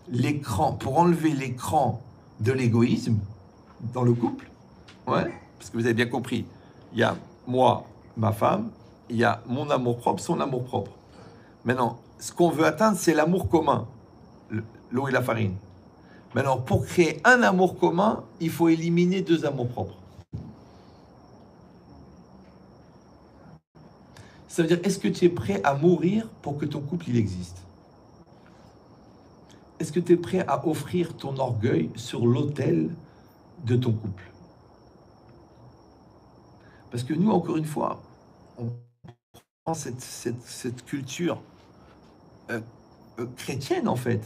l'écran, pour enlever l'écran de l'égoïsme dans le couple, ouais, parce que vous avez bien compris, il y a moi, ma femme, il y a mon amour-propre, son amour-propre. Maintenant, ce qu'on veut atteindre, c'est l'amour commun, l'eau et la farine. Maintenant, pour créer un amour commun, il faut éliminer deux amours-propres. Ça veut dire, est-ce que tu es prêt à mourir pour que ton couple, il existe? Est-ce que tu es prêt à offrir ton orgueil sur l'autel de ton couple? Parce que nous, encore une fois, on prend cette culture chrétienne, en fait,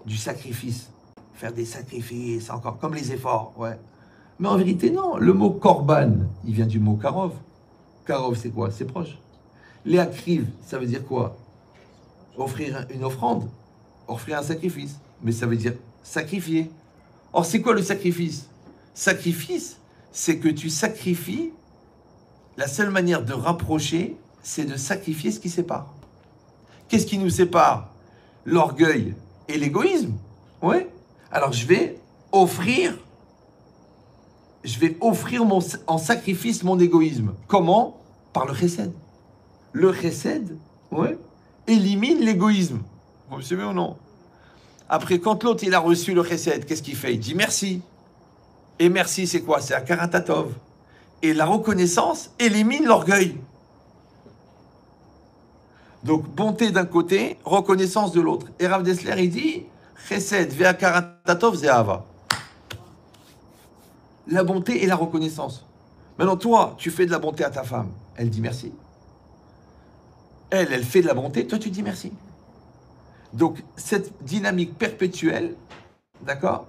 du sacrifice. Faire des sacrifices, encore comme les efforts, ouais. Mais en vérité, non. Le mot korban, il vient du mot karov. Karov, c'est quoi? C'est proche. Les akriv, ça veut dire quoi? Offrir une offrande, offrir un sacrifice. Mais ça veut dire sacrifier. Or, c'est quoi le sacrifice? Sacrifice, c'est que tu sacrifies. La seule manière de rapprocher, c'est de sacrifier ce qui sépare. Qu'est-ce qui nous sépare? L'orgueil et l'égoïsme. Oui. Alors, je vais offrir en sacrifice mon égoïsme. Comment? Par le chesed. Le chesed, ouais, élimine l'égoïsme. Vous me suivez ou non? Après, quand l'autre il a reçu le chesed, qu'est-ce qu'il fait? Il dit merci. Et merci, c'est quoi? C'est Hakarat Hatov. Et la reconnaissance élimine l'orgueil. Donc, bonté d'un côté, reconnaissance de l'autre. Et Rav Dessler, il dit chesed ve'hakarat hatov ze'ahava. La bonté et la reconnaissance. Maintenant, toi, tu fais de la bonté à ta femme. Elle dit merci. Elle fait de la bonté, toi tu dis merci. Donc cette dynamique perpétuelle, d'accord,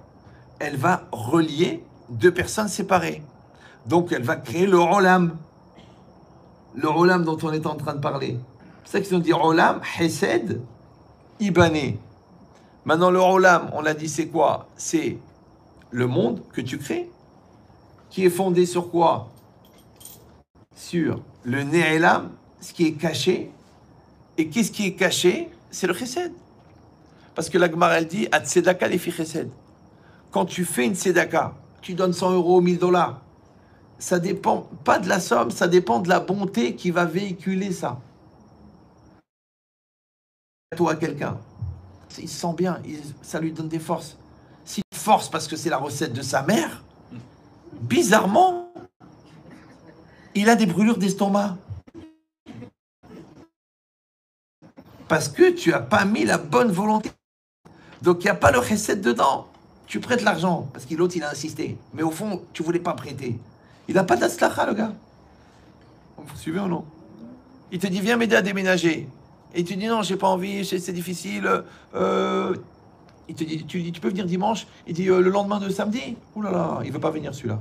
elle va relier deux personnes séparées. Donc elle va créer le olam. Le olam dont on est en train de parler. C'est ça qu'ils ont dit olam, chesed, ibané. Maintenant le olam, on l'a dit c'est quoi? C'est le monde que tu crées, qui est fondé sur quoi? Sur le ne'elam, ce qui est caché. Et qu'est-ce qui est caché? C'est le chesed. Parce que la Gemara, elle dit, at tzedaka lefi chesed. Quand tu fais une tzedaka, tu donnes 100 euros, 1000 $, ça dépend pas de la somme, ça dépend de la bonté qui va véhiculer ça. Toi, quelqu'un, il se sent bien, ça lui donne des forces. S'il force parce que c'est la recette de sa mère, bizarrement, il a des brûlures d'estomac. Parce que tu n'as pas mis la bonne volonté. Donc il n'y a pas le chesed dedans. Tu prêtes l'argent, parce que l'autre il a insisté. Mais au fond, tu ne voulais pas prêter. Il n'a pas d'atzlacha, le gars. Vous suivez ou non? Il te dit, viens m'aider à déménager. Et tu dis, non, j'ai pas envie, c'est difficile. Il te dit, tu peux venir dimanche. Il dit, le lendemain de samedi. Ouh là là, il ne veut pas venir celui-là.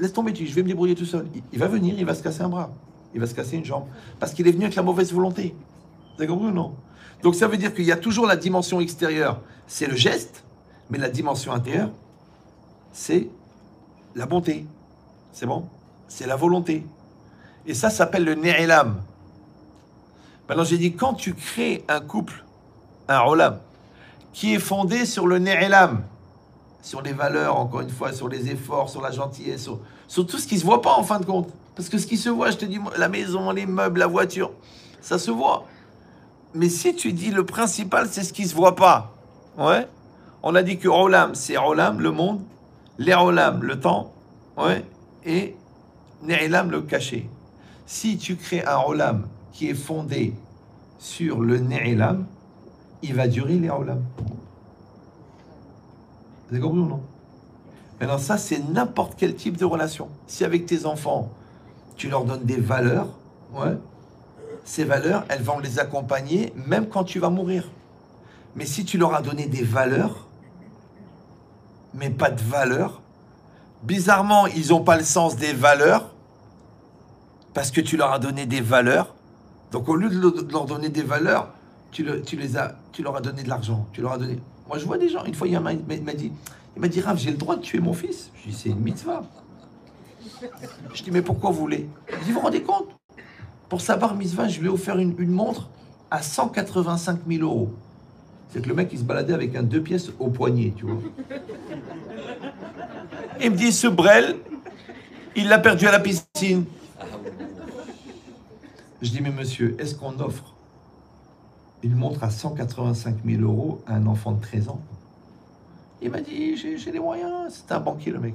Laisse tomber, je vais me débrouiller tout seul. Il va venir, il va se casser un bras. Il va se casser une jambe. Parce qu'il est venu avec la mauvaise volonté. Vous avez compris ou non? Donc ça veut dire qu'il y a toujours la dimension extérieure, c'est le geste, mais la dimension intérieure, c'est la bonté. C'est bon? C'est la volonté. Et ça s'appelle le ne'elam. Maintenant j'ai dit, quand tu crées un couple, un olam, qui est fondé sur le ne'elam, sur les valeurs, encore une fois, sur les efforts, sur la gentillesse, sur tout ce qui ne se voit pas en fin de compte. Parce que ce qui se voit, je te dis, la maison, les meubles, la voiture, ça se voit. Mais si tu dis le principal, c'est ce qui ne se voit pas. Ouais. On a dit que olam, c'est olam, le monde, les olam, le temps, ouais, et ne'elam, le caché. Si tu crées un olam qui est fondé sur le ne'elam, il va durer les olam. Vous avez compris ou non? Maintenant, ça, c'est n'importe quel type de relation. Si avec tes enfants, tu leur donnes des valeurs, ouais, ces valeurs, elles vont les accompagner même quand tu vas mourir. Mais si tu leur as donné des valeurs, mais pas de valeurs, bizarrement, ils n'ont pas le sens des valeurs parce que tu leur as donné des valeurs. Donc au lieu de leur donner des valeurs, tu leur as donné de l'argent. Tu leur as donné. Moi, je vois des gens. Une fois, il m'a dit, Rav, j'ai le droit de tuer mon fils. Je dis, c'est une mitzvah. Je dis, mais pourquoi vous voulez? Il dit, vous vous rendez compte? Pour sa bar mitzvah, je lui ai offert une montre à 185 000 euros. C'est que le mec, il se baladait avec un 2 pièces au poignet, tu vois. Il me dit, ce Brel, il l'a perdu à la piscine. Je dis, mais monsieur, est-ce qu'on offre une montre à 185 000 euros à un enfant de 13 ans? Il m'a dit, j'ai les moyens. C'était un banquier, le mec.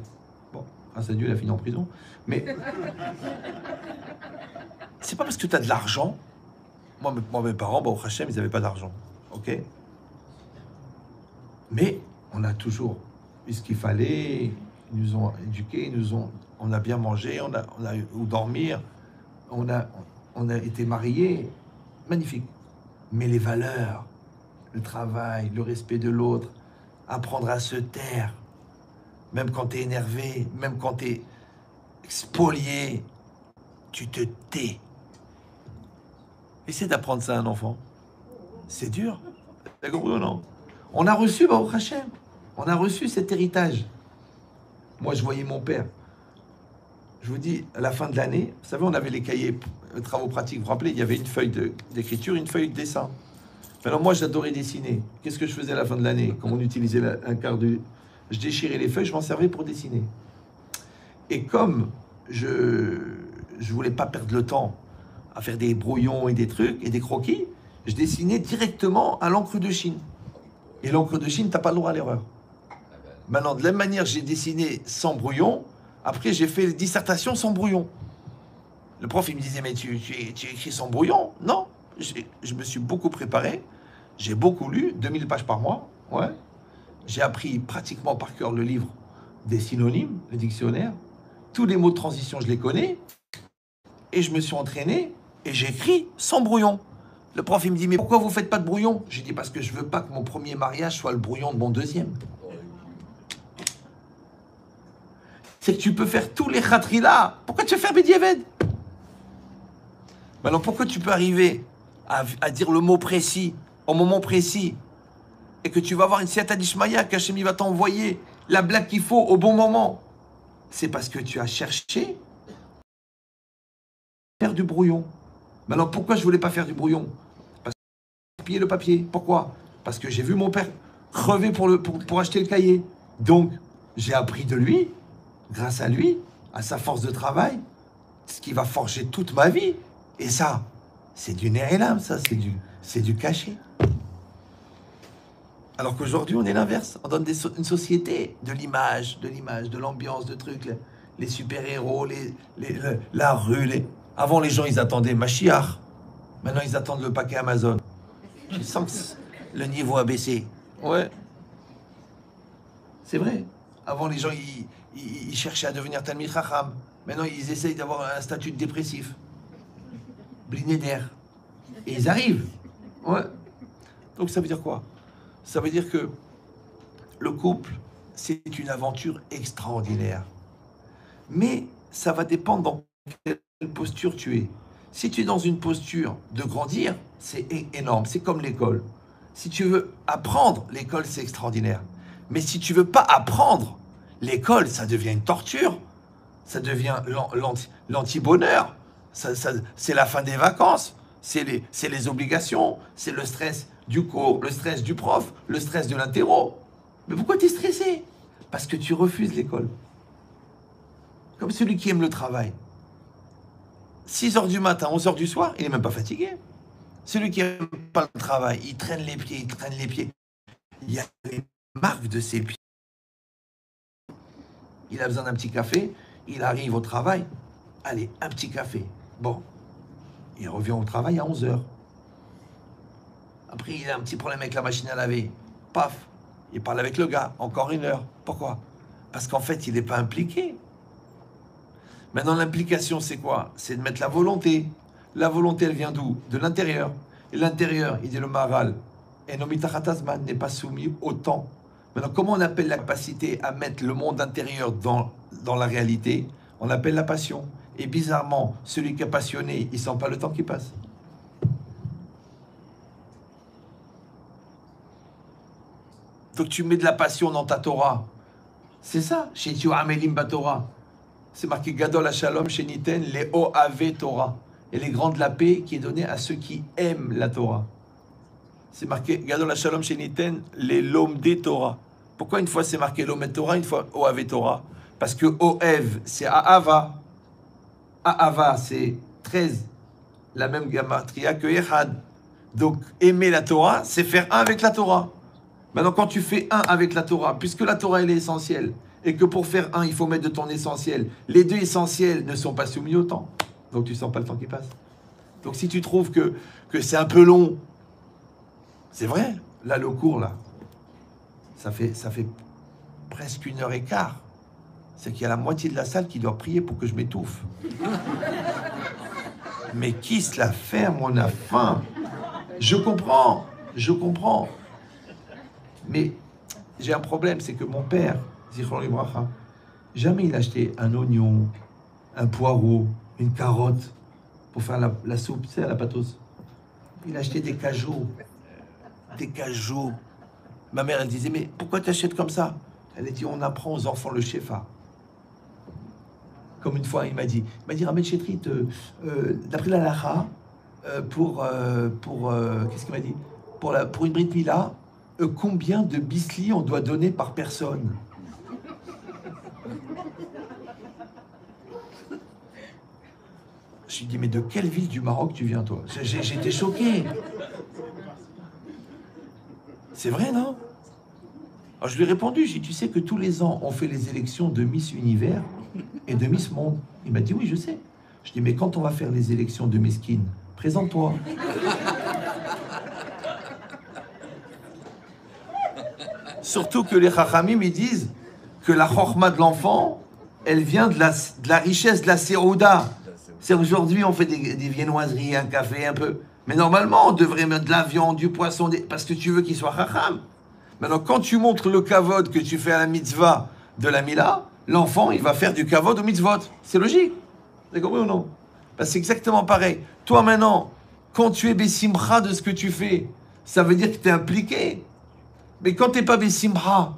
Bon, grâce à Dieu, il a fini en prison. Mais c'est pas parce que tu as de l'argent. Moi, mes parents, au Hachem, ils n'avaient pas d'argent. Ok? Mais on a toujours eu ce qu'il fallait. Ils nous ont éduqués, on a bien mangé, on a eu où dormir, on a été mariés. Magnifique. Mais les valeurs, le travail, le respect de l'autre, apprendre à se taire, même quand tu es énervé, même quand tu es spolié, tu te tais. Essaie d'apprendre ça à un enfant. C'est dur. T'as compris ou non? On a reçu, Baruch Hashem, on a reçu cet héritage. Moi, je voyais mon père. Je vous dis, à la fin de l'année, vous savez, on avait les cahiers travaux pratiques. Vous vous rappelez, il y avait une feuille d'écriture, une feuille de dessin. Alors moi, j'adorais dessiner. Qu'est-ce que je faisais à la fin de l'année? Comme on utilisait un quart de... Je déchirais les feuilles, je m'en servais pour dessiner. Et comme je voulais pas perdre le temps à faire des brouillons et des trucs et des croquis, je dessinais directement à l'encre de Chine. Et l'encre de Chine, t'as pas le droit à l'erreur. Maintenant, de la même manière, j'ai dessiné sans brouillon. Après, j'ai fait les dissertations sans brouillon. Le prof, il me disait, mais tu écris sans brouillon? Non, je me suis beaucoup préparé. J'ai beaucoup lu, 2000 pages par mois. Ouais. J'ai appris pratiquement par cœur le livre des synonymes, le dictionnaire. Tous les mots de transition, je les connais. Et je me suis entraîné et j'écris sans brouillon. Le prof, il me dit, mais pourquoi vous faites pas de brouillon? J'ai dit, parce que je veux pas que mon premier mariage soit le brouillon de mon deuxième. C'est que tu peux faire tous les khatri là. Pourquoi tu veux faire Bedieved? Alors pourquoi tu peux arriver à dire le mot précis, au moment précis, et que tu vas avoir une siata d'Ishmaïa, qu'Hachem va t'envoyer la blague qu'il faut au bon moment? C'est parce que tu as cherché à faire du brouillon. Maintenant, pourquoi je voulais pas faire du brouillon? Parce que j'ai pillé le papier. Pourquoi? Parce que j'ai vu mon père crever pour acheter le cahier. Donc, j'ai appris de lui, grâce à lui, à sa force de travail, ce qui va forger toute ma vie. Et ça, c'est du nerf et l'âme, ça, c'est du cachet. Alors qu'aujourd'hui, on est l'inverse. On donne une société de l'image, de l'ambiance, de trucs, les super-héros, la rue. Avant, les gens, ils attendaient Mashiach. Maintenant, ils attendent le paquet Amazon. Je sens que le niveau a baissé. Ouais. C'est vrai. Avant, les gens, ils cherchaient à devenir Talmid Chacham. Maintenant, ils essayent d'avoir un statut de dépressif. Blinéder. Et ils arrivent. Ouais. Donc, ça veut dire quoi? Ça veut dire que le couple, c'est une aventure extraordinaire. Mais ça va dépendre dans quelle posture tu es. Si tu es dans une posture de grandir, c'est énorme. C'est comme l'école. Si tu veux apprendre, l'école, c'est extraordinaire. Mais si tu veux pas apprendre, l'école, ça devient une torture. Ça devient l'anti-bonheur. C'est la fin des vacances. C'est les obligations. C'est le stress du cours, le stress du prof, le stress de l'interro. Mais pourquoi tu es stressé? Parce que tu refuses l'école. Comme celui qui aime le travail. 6h du matin, 11h du soir, il n'est même pas fatigué. Celui qui n'aime pas le travail, il traîne les pieds. Il y a les marques de ses pieds. Il a besoin d'un petit café, il arrive au travail. Allez, un petit café. Bon, il revient au travail à 11h. Après, il a un petit problème avec la machine à laver. Paf, il parle avec le gars, encore 1 heure. Pourquoi? Parce qu'en fait, il n'est pas impliqué. Maintenant, l'implication, c'est quoi? C'est de mettre la volonté. La volonté, elle vient d'où? De l'intérieur. Et l'intérieur, il dit le Maharal, Enomitachatasman n'est pas soumis au temps. Maintenant, comment on appelle la capacité à mettre le monde intérieur dans la réalité? On appelle la passion. Et bizarrement, celui qui est passionné, il sent pas le temps qui passe. Donc tu mets de la passion dans ta Torah. C'est ça, chez Amelim Batorah. C'est marqué Gadol HaShalom chez Niten, les Oave Torah. Et les grands de la paix qui est donné à ceux qui aiment la Torah. C'est marqué Gadol HaShalom chez Niten, les Lomde Torah. Pourquoi une fois c'est marqué Lomde Torah, une fois Oave Torah? Parce que Oev, c'est Ahava. Ahava, c'est 13. La même gamatria que Echad. Donc aimer la Torah, c'est faire un avec la Torah. Maintenant, quand tu fais un avec la Torah, puisque la Torah elle est essentielle, et que pour faire un, il faut mettre de ton essentiel, les deux essentiels ne sont pas soumis au temps. Donc tu sens pas le temps qui passe. Donc si tu trouves que c'est un peu long, c'est vrai, là le cours, là, ça fait presque 1h15. C'est qu'il y a la moitié de la salle qui doit prier pour que je m'étouffe. Mais qui se la ferme, on a faim. Je comprends. Mais j'ai un problème, c'est que mon père, Zichron Libracha, jamais il a acheté un oignon, un poireau, une carotte pour faire la soupe, tu sais, à la patos. Il a acheté des cajots. Des cajots. Ma mère, elle disait, mais pourquoi tu achètes comme ça? Elle a dit, on apprend aux enfants le shefa. Comme une fois, il m'a dit, Ramed Chetrit, d'après la lacha, qu'est-ce qu'il m'a dit? Pour une Brit Mila, combien de bisli on doit donner par personne? Je lui dis, mais de quelle ville du Maroc tu viens, toi? J'étais choqué. C'est vrai, non? Alors je lui ai répondu, j'ai dit, tu sais que tous les ans, on fait les élections de Miss Univers et de Miss Monde. Il m'a dit, oui, je sais. Je dis, mais quand on va faire les élections de Miss Kin, présente-toi. Surtout que les Chachamim, ils disent que la chorma de l'enfant, elle vient de la richesse de la sérouda. C'est aujourd'hui, on fait des viennoiseries, un café, un peu. Mais normalement, on devrait mettre de la viande, du poisson, parce que tu veux qu'il soit chacham. Maintenant, quand tu montres le kavod que tu fais à la mitzvah de la Mila, l'enfant, il va faire du kavod au mitzvot. C'est logique. Vous avez compris ou non? Parce que c'est exactement pareil. Toi, maintenant, quand tu es bessimcha de ce que tu fais, ça veut dire que tu es impliqué. Mais quand tu n'es pas bessimcha,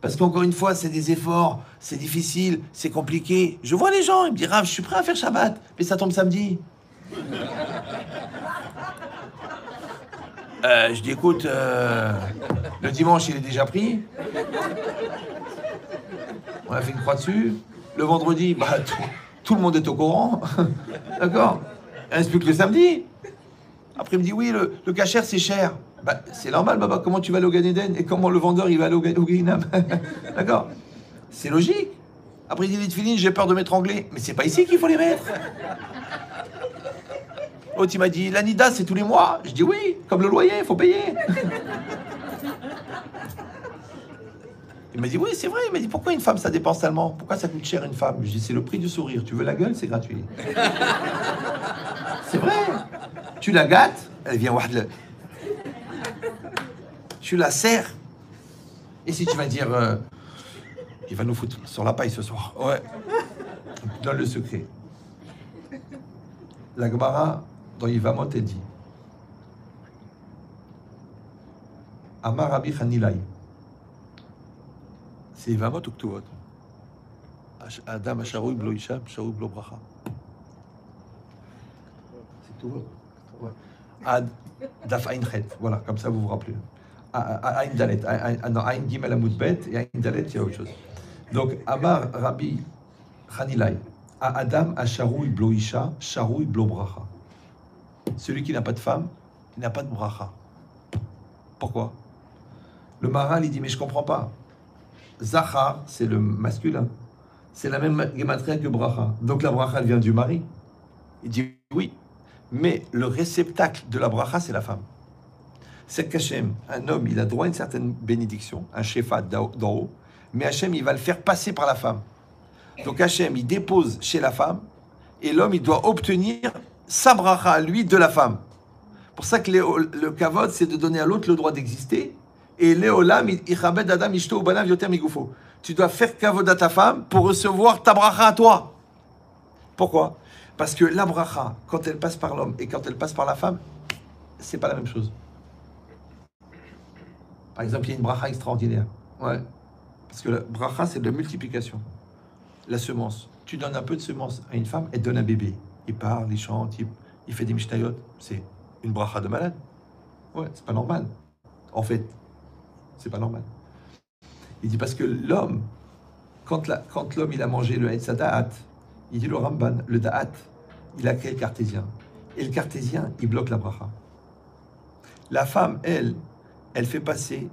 parce qu'encore une fois, c'est des efforts, c'est difficile, c'est compliqué. Je vois les gens, ils me disent, Rav, je suis prêt à faire Shabbat, mais ça tombe samedi. Je dis, écoute, le dimanche, il est déjà pris. On a fait une croix dessus. Le vendredi, bah, tout le monde est au courant. D'accord? Il reste plus que le samedi. Après, il me dit, oui, le kasher, c'est cher. Bah, c'est normal, Baba, comment tu vas aller au Gan Eden et comment le vendeur, il va aller au Guinam. D'accord? C'est logique. Après, il dit, les tefilines, j'ai peur de m'étrangler. Mais c'est pas ici qu'il faut les mettre. L'autre, il m'a dit, l'anida, c'est tous les mois. Je dis, oui, comme le loyer, il faut payer. Il m'a dit, oui, c'est vrai. Il m'a dit, pourquoi une femme, ça dépense tellement? Pourquoi ça coûte cher une femme? Je dis, c'est le prix du sourire. Tu veux la gueule, c'est gratuit. C'est vrai. Tu la gâtes, elle vient voir le... Tu la serres. Et si tu vas dire, il va nous foutre sur la paille ce soir. Ouais. Donne le secret. La Gemara, dans Yivamot, elle dit, Amar Rabbi Hanilai. C'est Yivamot ou Ktuvot? Adam Asharoui Blo Isham, Sharoui Blo Bracha. C'est Ktuvot. Ouais. Ad Daf Ain Chet. Voilà, comme ça vous vous rappelez. Ain Dalet. Non, Ain Gimel Amud Bet et Ain Dalet, il y a autre chose. Donc, Amar Rabbi Hanilai. À Adam Asharoui Blo Isha, Sharoui Blo Bracha. Celui qui n'a pas de femme, il n'a pas de bracha. Pourquoi? Le Maharal, il dit, mais je comprends pas. Zachar, c'est le masculin. C'est la même gematria que bracha. Donc la bracha, elle vient du mari. Il dit, oui. Mais le réceptacle de la bracha, c'est la femme. C'est qu'Hachem, un homme, il a droit à une certaine bénédiction, un shefa d'en haut, mais Hachem, il va le faire passer par la femme. Donc Hachem, il dépose chez la femme, et l'homme, il doit obtenir sa bracha à lui de la femme. Pour ça que le kavod, c'est de donner à l'autre le droit d'exister. Et l'éolam, ichabed adam ishto ubanav yoter migufo. Tu dois faire kavod à ta femme pour recevoir ta bracha à toi. Pourquoi? Parce que la bracha, quand elle passe par l'homme et quand elle passe par la femme, c'est pas la même chose. Par exemple, il y a une bracha extraordinaire. Ouais. Parce que la bracha, c'est de la multiplication. La semence. Tu donnes un peu de semence à une femme, elle donne un bébé. Il parle, il chante, il fait des mishnayot. C'est une bracha de malade. Ouais, c'est pas normal. En fait, c'est pas normal. Il dit parce que l'homme, quand l'homme il a mangé le Etz Da'at, il dit le Ramban, le Da'at, il a créé le cartésien. Et le cartésien, il bloque la bracha. La femme, elle fait passer,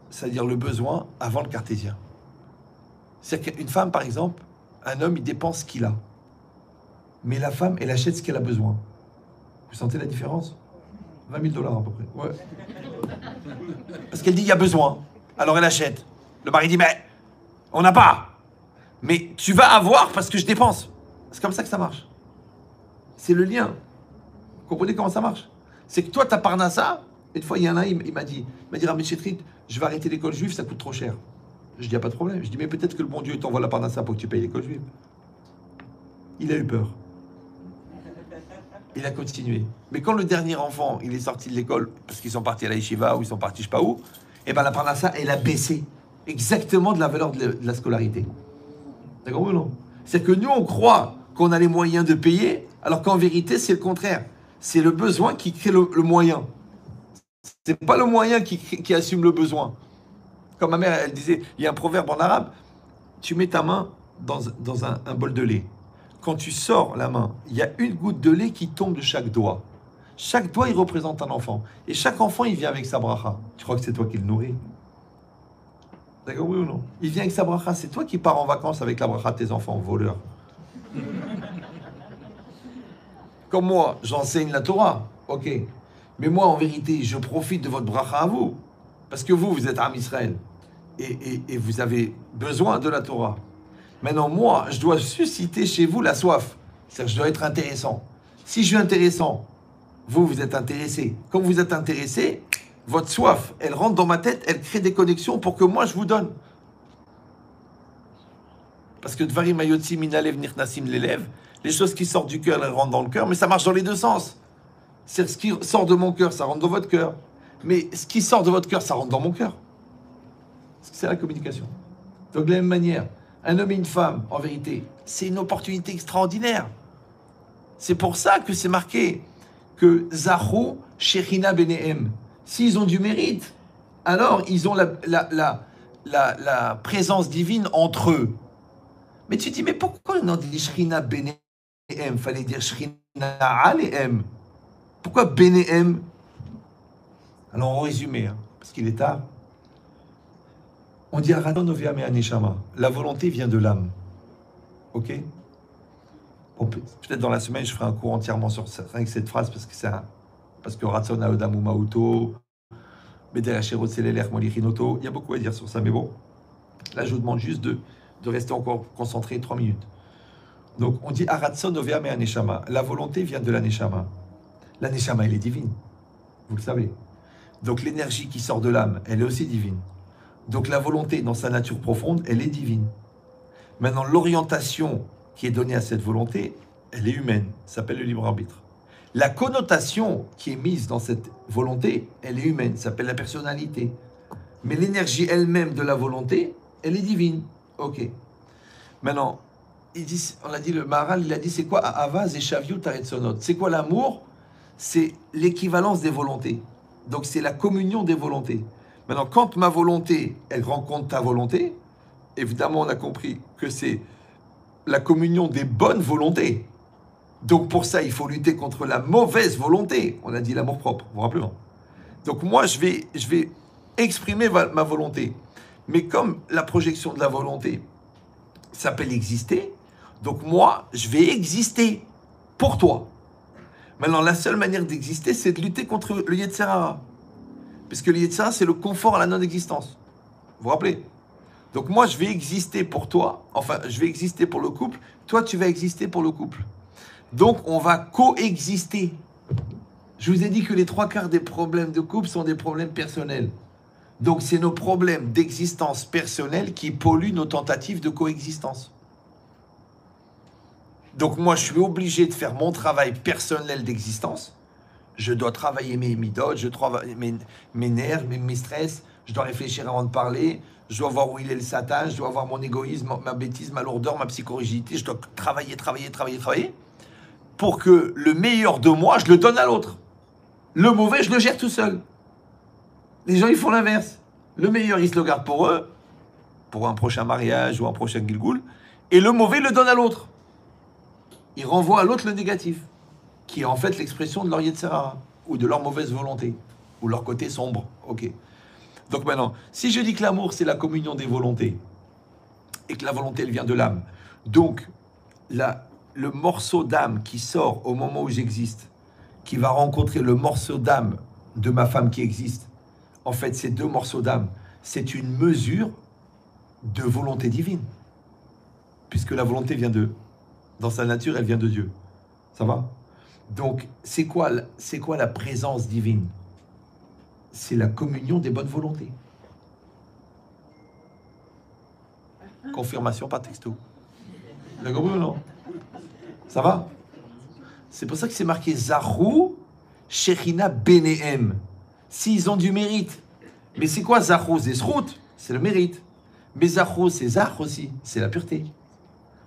c'est-à-dire le besoin avant le cartésien. C'est-à-dire qu'une femme, par exemple, un homme, il dépense ce qu'il a. Mais la femme, elle achète ce qu'elle a besoin. Vous sentez la différence? 20 000 $ à peu près. Ouais. Parce qu'elle dit, il y a besoin. Alors elle achète. Le mari dit, mais on n'a pas. Mais tu vas avoir parce que je dépense. C'est comme ça que ça marche. C'est le lien. Vous comprenez comment ça marche? C'est que toi, tu as parnassa. Une fois, il y en a un, il m'a dit, Rabbi Chetrit, je vais arrêter l'école juive, ça coûte trop cher. Je dis, il n'y a pas de problème. Je dis, mais peut-être que le bon Dieu t'envoie la parnassa pour que tu payes l'école juive. Il a eu peur. Il a continué. Mais quand le dernier enfant, il est sorti de l'école, parce qu'ils sont partis à la yeshiva ou ils sont partis je sais pas où, et bien la parnassa, elle a baissé exactement de la valeur de la scolarité. D'accord ou non? C'est que nous, on croit qu'on a les moyens de payer, alors qu'en vérité, c'est le contraire. C'est le besoin qui crée le moyen. C'est pas le moyen qui assume le besoin. Comme ma mère, elle disait, il y a un proverbe en arabe, tu mets ta main dans un bol de lait. Quand tu sors la main, il y a une goutte de lait qui tombe de chaque doigt. Chaque doigt, il représente un enfant. Et chaque enfant, il vient avec sa bracha. Tu crois que c'est toi qui le nourris? D'accord, oui ou non? Il vient avec sa bracha. C'est toi qui pars en vacances avec la bracha de tes enfants, voleurs. Comme moi, j'enseigne la Torah. Ok. Mais moi, en vérité, je profite de votre bracha à vous. Parce que vous êtes Am Israël. Et vous avez besoin de la Torah. Maintenant, moi, je dois susciter chez vous la soif. C'est-à-dire que je dois être intéressant. Si je suis intéressant, vous êtes intéressé. Comme vous êtes intéressé, votre soif, elle rentre dans ma tête, elle crée des connexions pour que moi, je vous donne. Parce que Dvarim Ayotzi Minalev Nirnasim l'élève, les choses qui sortent du cœur, elles rentrent dans le cœur, mais ça marche dans les deux sens. C'est ce qui sort de mon cœur, ça rentre dans votre cœur. Mais ce qui sort de votre cœur, ça rentre dans mon cœur. C'est la communication. Donc, de la même manière, un homme et une femme, en vérité, c'est une opportunité extraordinaire. C'est pour ça que c'est marqué que Zahou Shechina Benehem. S'ils ont du mérite, alors ils ont la présence divine entre eux. Mais tu dis, mais pourquoi on dit Shechina Benehem? Fallait dire Shechina Alehem. Pourquoi Benehem? Alors on résume, parce qu'il est tard. On dit la volonté vient de l'âme. Ok? Bon, peut-être dans la semaine, je ferai un cours entièrement sur cette phrase parce que Ratson Aodam ou Mauto, Bederachero Selelech Molichinoto, il y a beaucoup à dire sur ça, mais bon, là je vous demande juste de rester encore concentré 3 minutes. Donc on dit Aratson Ovea Me Aneshama. La volonté vient de la Neshama. La Neshama, elle est divine. Vous le savez. Donc l'énergie qui sort de l'âme, elle est aussi divine. Donc la volonté, dans sa nature profonde, elle est divine. Maintenant, l'orientation qui est donnée à cette volonté, elle est humaine, ça s'appelle le libre arbitre. La connotation qui est mise dans cette volonté, elle est humaine, ça s'appelle la personnalité. Mais l'énergie elle-même de la volonté, elle est divine. Ok. Maintenant, on a dit, le Maharal, il a dit, c'est quoi Avaz et Shaviut Aretsonot? C'est quoi l'amour? C'est l'équivalence des volontés. Donc c'est la communion des volontés. Maintenant, quand ma volonté, elle rencontre ta volonté, évidemment, on a compris que c'est la communion des bonnes volontés. Donc, pour ça, il faut lutter contre la mauvaise volonté. On a dit l'amour propre, vous vous rappelez, non? Donc, moi, je vais exprimer ma volonté. Mais comme la projection de la volonté s'appelle exister, donc moi, je vais exister pour toi. Maintenant, la seule manière d'exister, c'est de lutter contre le Yetzer Hara. Puisque le Yetzer Hara, c'est le confort à la non-existence. Vous vous rappelez? Donc moi, je vais exister pour toi, enfin, je vais exister pour le couple, toi, tu vas exister pour le couple. Donc, on va coexister. Je vous ai dit que les 3/4 des problèmes de couple sont des problèmes personnels. Donc, c'est nos problèmes d'existence personnelle qui polluent nos tentatives de coexistence. Donc, moi, je suis obligé de faire mon travail personnel d'existence. Je dois travailler mes midotes, je travaille mes nerfs, mes stress. Je dois réfléchir avant de parler. Je dois voir où il est le Satan. Je dois voir mon égoïsme, ma bêtise, ma lourdeur, ma psychorigidité. Je dois travailler pour que le meilleur de moi, je le donne à l'autre. Le mauvais, je le gère tout seul. Les gens, ils font l'inverse. Le meilleur, ils se le gardent pour eux, pour un prochain mariage ou un prochain Gilgoul, et le mauvais, le donne à l'autre. Ils renvoient à l'autre le négatif, qui est en fait l'expression de leur Yetzerara, ou de leur mauvaise volonté, ou leur côté sombre. Ok. Donc maintenant, si je dis que l'amour, c'est la communion des volontés, et que la volonté, elle vient de l'âme, donc le morceau d'âme qui sort au moment où j'existe, qui va rencontrer le morceau d'âme de ma femme qui existe, en fait, ces deux morceaux d'âme, c'est une mesure de volonté divine. Puisque la volonté vient d'eux. Dans sa nature, elle vient de Dieu. Ça va? Donc, c'est quoi la présence divine? C'est la communion des bonnes volontés. Confirmation par texto. Vous avez compris ou non? Ça va? C'est pour ça que c'est marqué Zahou, Shechina Benehem. S'ils ont du mérite. Mais c'est quoi Zahou? Zesrout, c'est le mérite. Mais Zahou, c'est Zah aussi, c'est la pureté.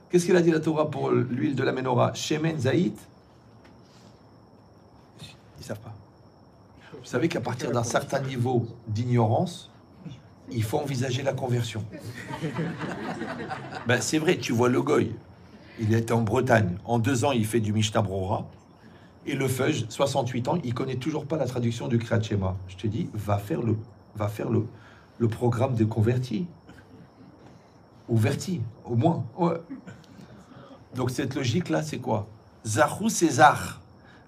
Qu'est-ce qu'il a dit la Torah pour l'huile de la menorah? Shemen Zaït. Ils ne savent pas. Vous savez qu'à partir d'un certain niveau d'ignorance, il faut envisager la conversion. Ben, c'est vrai, tu vois le Goy. Il était en Bretagne. En 2 ans, il fait du Mishnah Brora. Et le Feuge, 68 ans, il connaît toujours pas la traduction du Kriyat Shema. Je te dis, va faire le programme de converti. Ou verti, au moins. Ouais. Donc cette logique-là, c'est quoi? Zahou, c'est Zah.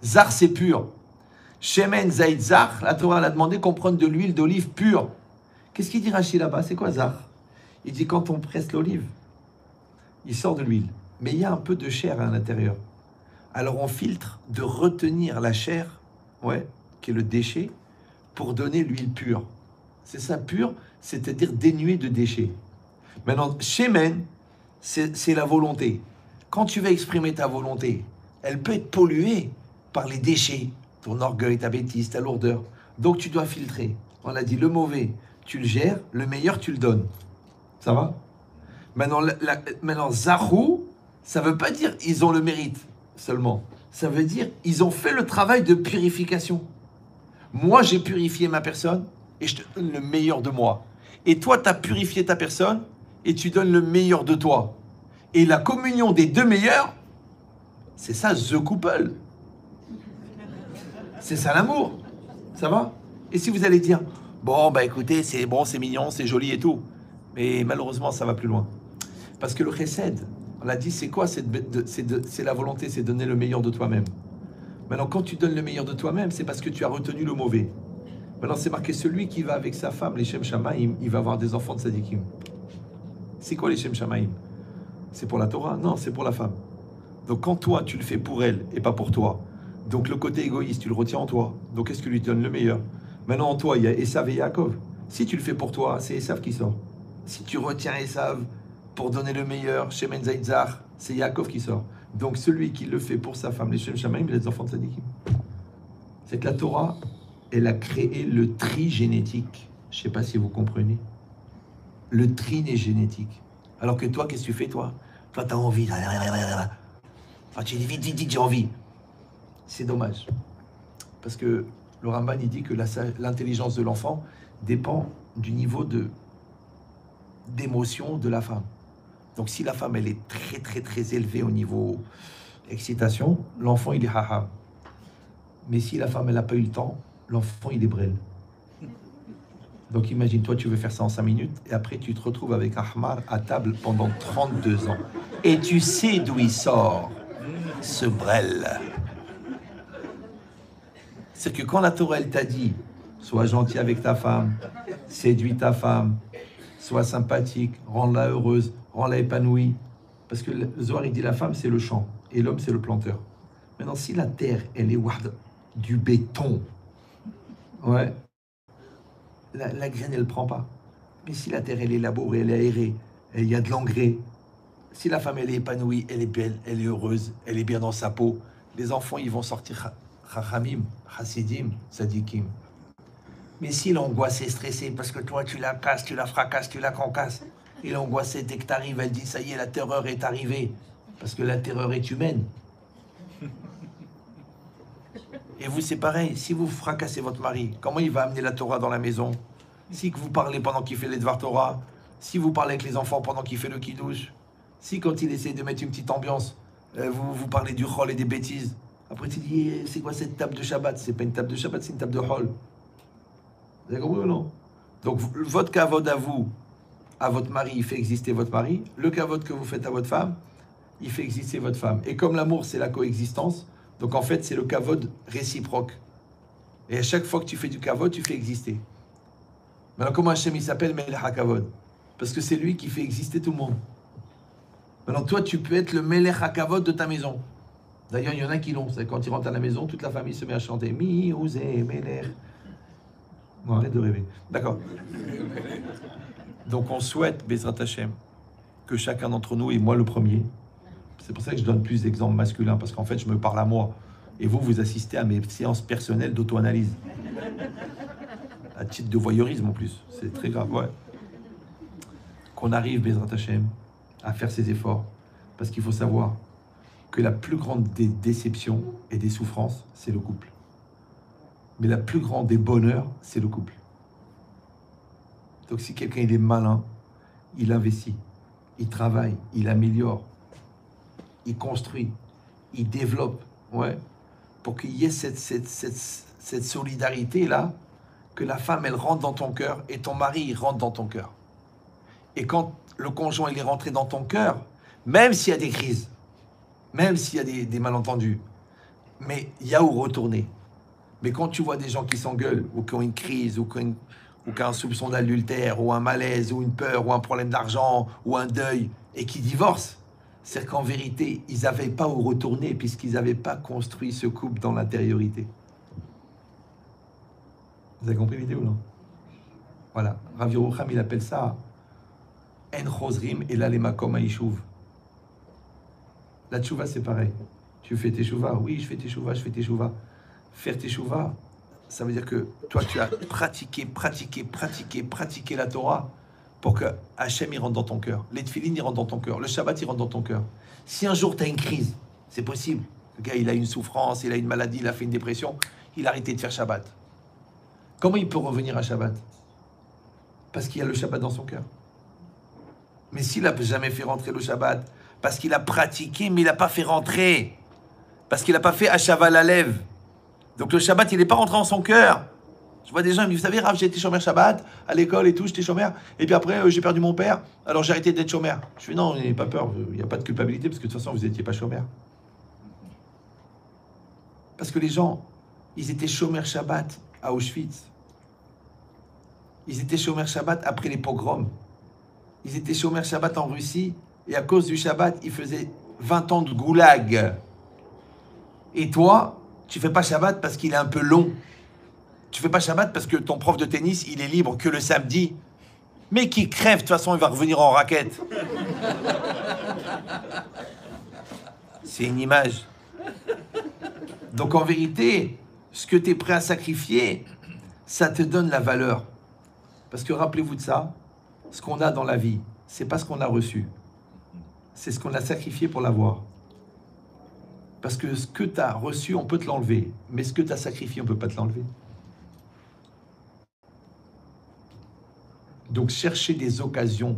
Zah, c'est pur. Shemen Zaïd Zah, la Torah l'a demandé qu'on prenne de l'huile d'olive pure. Qu'est-ce qu'il dit Rashi là-bas? C'est quoi Zah? Il dit quand on presse l'olive, il sort de l'huile. Mais il y a un peu de chair à l'intérieur. Alors on filtre de retenir la chair, ouais, qui est le déchet, pour donner l'huile pure. C'est ça, pure, c'est-à-dire dénué de déchets. Maintenant, Shemen, c'est la volonté. Quand tu vas exprimer ta volonté, elle peut être polluée par les déchets, ton orgueil, ta bêtise, ta lourdeur. Donc tu dois filtrer. On a dit le mauvais, tu le gères, le meilleur, tu le donnes. Ça va? Maintenant, Zahou, ça ne veut pas dire ils ont le mérite seulement. Ça veut dire ils ont fait le travail de purification. Moi, j'ai purifié ma personne et je te donne le meilleur de moi. Et toi, tu as purifié ta personne et tu donnes le meilleur de toi. Et la communion des deux meilleurs, c'est ça, the couple. C'est ça l'amour. Ça va? Et si vous allez dire, bon, bah écoutez, c'est bon, c'est mignon, c'est joli et tout. Mais malheureusement, ça va plus loin. Parce que le chesed, on l'a dit, c'est quoi? C'est la volonté, c'est donner le meilleur de toi-même. Maintenant, quand tu donnes le meilleur de toi-même, c'est parce que tu as retenu le mauvais. Maintenant, c'est marqué, celui qui va avec sa femme, les Shem Shamaim, il va avoir des enfants de Sadikim. C'est quoi les Shem Shamaim? C'est pour la Torah? Non, c'est pour la femme. Donc quand toi, tu le fais pour elle et pas pour toi, donc le côté égoïste, tu le retiens en toi. Donc qu'est-ce que lui donne le meilleur? Maintenant, en toi, il y a Esav et Yaakov. Si tu le fais pour toi, c'est Esav qui sort. Si tu retiens Esav pour donner le meilleur, Shemen Zaïd Zah, c'est Yaakov qui sort. Donc celui qui le fait pour sa femme, les Shem Shamaim, les enfants de Sadikim. C'est que la Torah, elle a créé le tri génétique. Je ne sais pas si vous comprenez. Le tri n'est génétique. Alors que toi, qu'est-ce que tu fais, toi? Toi, tu as envie. Ah, tu dis vite, j'ai envie. C'est dommage. Parce que le Ramban, il dit que l'intelligence de l'enfant dépend du niveau d'émotion de la femme. Donc, si la femme, elle est très, très, très élevée au niveau excitation, l'enfant, il est haha. Mais si la femme, elle n'a pas eu le temps, l'enfant, il est brêle. Donc imagine, toi tu veux faire ça en 5 minutes et après tu te retrouves avec un hamar à table pendant 32 ans. Et tu sais d'où il sort, ce brel. C'est que quand la Torah elle t'a dit, sois gentil avec ta femme, séduis ta femme, sois sympathique, rends-la heureuse, rends-la épanouie. Parce que le Zohar il dit la femme c'est le champ et l'homme c'est le planteur. Maintenant, si la terre, elle est du béton, ouais, la graine, elle ne prend pas. Mais si la terre, elle est labourée, elle est aérée, il y a de l'engrais, si la femme, elle est épanouie, elle est belle, elle est heureuse, elle est bien dans sa peau, les enfants, ils vont sortir chachamim, chassidim, sadikim. Mais s'il est angoissé, stressé, parce que toi, tu la casses, tu la fracasses, tu la concasses, il est angoissé dès que tu arrives, elle dit, ça y est, la terreur est arrivée. Parce que la terreur est humaine. Et vous, c'est pareil. Si vous fracassez votre mari, comment il va amener la Torah dans la maison? Si vous parlez pendant qu'il fait les Dvar Torah, si vous parlez avec les enfants pendant qu'il fait le Kiddush, si quand il essaie de mettre une petite ambiance, vous parlez du Chol et des bêtises. Après, tu dis, c'est quoi cette table de Shabbat? C'est pas une table de Shabbat, c'est une table de Chol. Vous avez compris ou non? Donc, votre kavod à vous, à votre mari, il fait exister votre mari. Le kavod que vous faites à votre femme, il fait exister votre femme. Et comme l'amour, c'est la coexistence, donc en fait, c'est le kavod réciproque. Et à chaque fois que tu fais du kavod, tu fais exister. Maintenant, comment Hachem, il s'appelle Melech HaKavod? Parce que c'est lui qui fait exister tout le monde. Maintenant, toi, tu peux être le Melech HaKavod de ta maison. D'ailleurs, il y en a qui l'ont. C'est quand ils rentrent à la maison, toute la famille se met à chanter. Mi, Ouzé, Melech. Bon, arrête de rêver. D'accord. Donc, on souhaite, Bezrat Hachem, que chacun d'entre nous, et moi le premier, c'est pour ça que je donne plus d'exemples masculins, parce qu'en fait, je me parle à moi. Et vous, vous assistez à mes séances personnelles d'auto-analyse. À titre de voyeurisme en plus. C'est très grave, ouais. Qu'on arrive, Bezrat Hachem, à faire ces efforts. Parce qu'il faut savoir que la plus grande des déceptions et des souffrances, c'est le couple. Mais la plus grande des bonheurs, c'est le couple. Donc si quelqu'un il est malin, il investit, il travaille, il améliore, il construit, il développe, ouais, pour qu'il y ait cette solidarité-là, que la femme, elle rentre dans ton cœur et ton mari, il rentre dans ton cœur. Et quand le conjoint, il est rentré dans ton cœur, même s'il y a des crises, même s'il y a des malentendus, mais il y a où retourner. Mais quand tu vois des gens qui s'engueulent, ou qui ont une crise, ou qui ont un soupçon d'adultère, ou un malaise, ou une peur, ou un problème d'argent, ou un deuil, et qui divorcent, c'est qu'en vérité, ils n'avaient pas où retourner, puisqu'ils n'avaient pas construit ce couple dans l'intériorité. Vous avez compris l'idée ou non? Voilà. Rav Yerucham, il appelle ça En Chosrim et l'Alemakom Aïchouv. La tchouva, c'est pareil. Tu fais tes chouvas? Oui, je fais tes chouvas, je fais tes chouvas. Faire tes chouvas, ça veut dire que toi, tu as pratiqué la Torah pour que Hachem, il rentre dans ton cœur. Les tefilines, il rentre dans ton cœur. Le Shabbat, il rentre dans ton cœur. Si un jour, tu as une crise, c'est possible. Le gars, il a une souffrance, il a une maladie, il a fait une dépression, il a arrêté de faire Shabbat. Comment il peut revenir à Shabbat? Parce qu'il y a le Shabbat dans son cœur. Mais s'il n'a jamais fait rentrer le Shabbat, parce qu'il a pratiqué, mais il n'a pas fait rentrer, parce qu'il n'a pas fait Hashaval Alev. Donc le Shabbat, il n'est pas rentré en son cœur. Je vois des gens, ils me disent, vous savez, Rav, j'ai été chômeur Shabbat, à l'école et tout, j'étais chômeur, et puis après, j'ai perdu mon père, alors j'ai arrêté d'être chômeur. Je fais, non, n'ayez pas peur, il n'y a pas de culpabilité, parce que de toute façon, vous n'étiez pas chômeur. Parce que les gens, ils étaient chômeurs Shabbat à Auschwitz. Ils étaient chômeurs Shabbat après les pogroms. Ils étaient chômeurs Shabbat en Russie, et à cause du Shabbat, ils faisaient 20 ans de goulag. Et toi, tu fais pas Shabbat parce qu'il est un peu long. Tu fais pas Shabbat parce que ton prof de tennis, il est libre que le samedi. Mais qui crève, de toute façon, il va revenir en raquette. C'est une image. Donc en vérité, ce que tu es prêt à sacrifier, ça te donne la valeur. Parce que rappelez-vous de ça, ce qu'on a dans la vie, c'est pas ce qu'on a reçu. C'est ce qu'on a sacrifié pour l'avoir. Parce que ce que tu as reçu, on peut te l'enlever. Mais ce que tu as sacrifié, on ne peut pas te l'enlever. Donc cherchez des occasions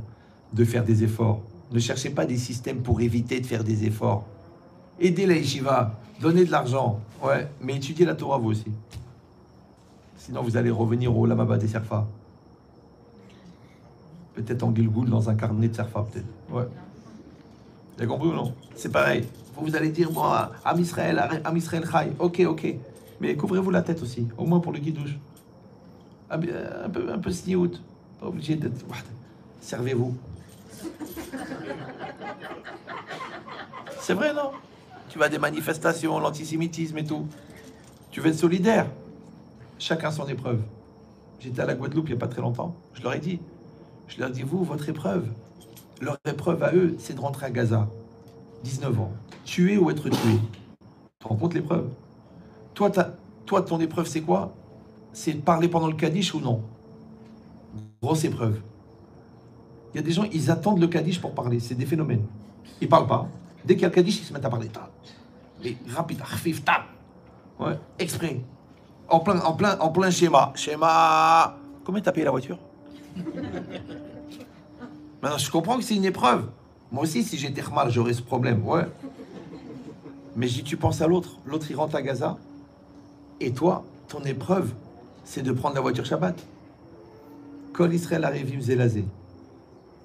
de faire des efforts. Ne cherchez pas des systèmes pour éviter de faire des efforts. Aidez la yeshiva, donnez de l'argent, ouais, mais étudiez la Torah vous aussi. Sinon vous allez revenir au Lamaba des Serfa. Peut-être en Gilgoul dans un carnet de Serfa, peut-être. Ouais. Vous avez compris ou non? C'est pareil. Vous allez dire, moi, Am Israël Chai. Ok. Mais couvrez-vous la tête aussi, au moins pour le guidouche. Un peu sniout. Pas obligé d'être... Servez-vous. C'est vrai, non? Tu vas à des manifestations, l'antisémitisme et tout. Tu veux être solidaire. Chacun son épreuve. J'étais à la Guadeloupe il n'y a pas très longtemps. Je leur ai dit, vous, votre épreuve, leur épreuve à eux, c'est de rentrer à Gaza. 19 ans. Tuer ou être tué. Tu te rends compte l'épreuve? Toi, ton épreuve, c'est quoi? C'est de parler pendant le Kaddish ou non? Grosse épreuve. Il y a des gens, ils attendent le Kaddish pour parler. C'est des phénomènes. Ils ne parlent pas. Dès qu'il y a le Kaddish, ils se mettent à parler. Et rapide, khafif, tap. Ouais, exprès. En plein schéma. Schéma. Combien t'as payé la voiture? Maintenant, je comprends que c'est une épreuve. Moi aussi, si j'étais mal, j'aurais ce problème. Ouais. Mais je dis, tu penses à l'autre. L'autre, il rentre à Gaza. Et toi, ton épreuve, c'est de prendre la voiture Shabbat. Kol Israël Arevim Zelazé.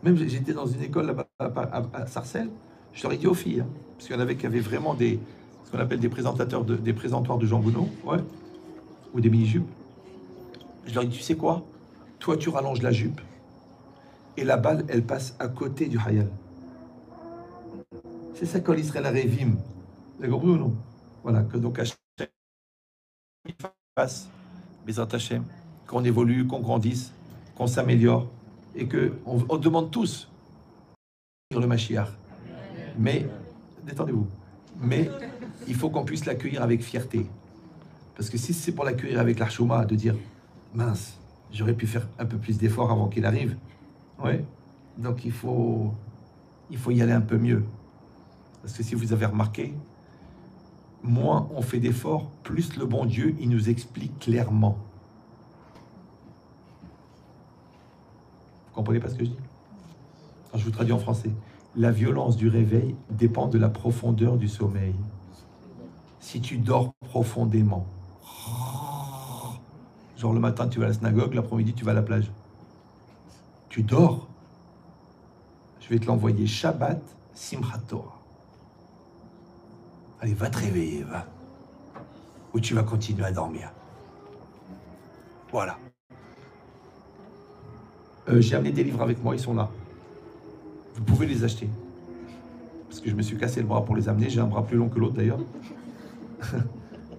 Même j'étais dans une école là-bas à Sarcelles. Je leur ai dit aux filles, hein, parce qu'il y en avait qui avaient vraiment ce qu'on appelle des présentoirs de Jean Gounod, ouais, ou des mini-jupes. Je leur ai dit, tu sais quoi? Toi, tu rallonges la jupe et la balle, elle passe à côté du hayal. C'est ça Kol Israël Arevim. Vous avez compris ou non? Voilà, que donc Hachem fasse, Bezrat Hachem, qu'on évolue, qu'on grandisse, qu'on s'améliore et qu'on demande tous le Mashiach. Mais, détendez-vous, mais il faut qu'on puisse l'accueillir avec fierté. Parce que si c'est pour l'accueillir avec l'archouma, de dire, mince, j'aurais pu faire un peu plus d'efforts avant qu'il arrive, ouais, donc il faut y aller un peu mieux. Parce que si vous avez remarqué, moins on fait d'efforts, plus le bon Dieu, il nous explique clairement. Vous comprenez pas ce que je dis? Alors, je vous traduis en français. La violence du réveil dépend de la profondeur du sommeil. Si tu dors profondément, genre le matin tu vas à la synagogue, l'après-midi tu vas à la plage, tu dors, je vais te l'envoyer Shabbat Simchat Torah. Allez, va te réveiller, va. Ou tu vas continuer à dormir. Voilà. J'ai amené des livres avec moi, ils sont là. Vous pouvez les acheter. Parce que je me suis cassé le bras pour les amener. J'ai un bras plus long que l'autre d'ailleurs.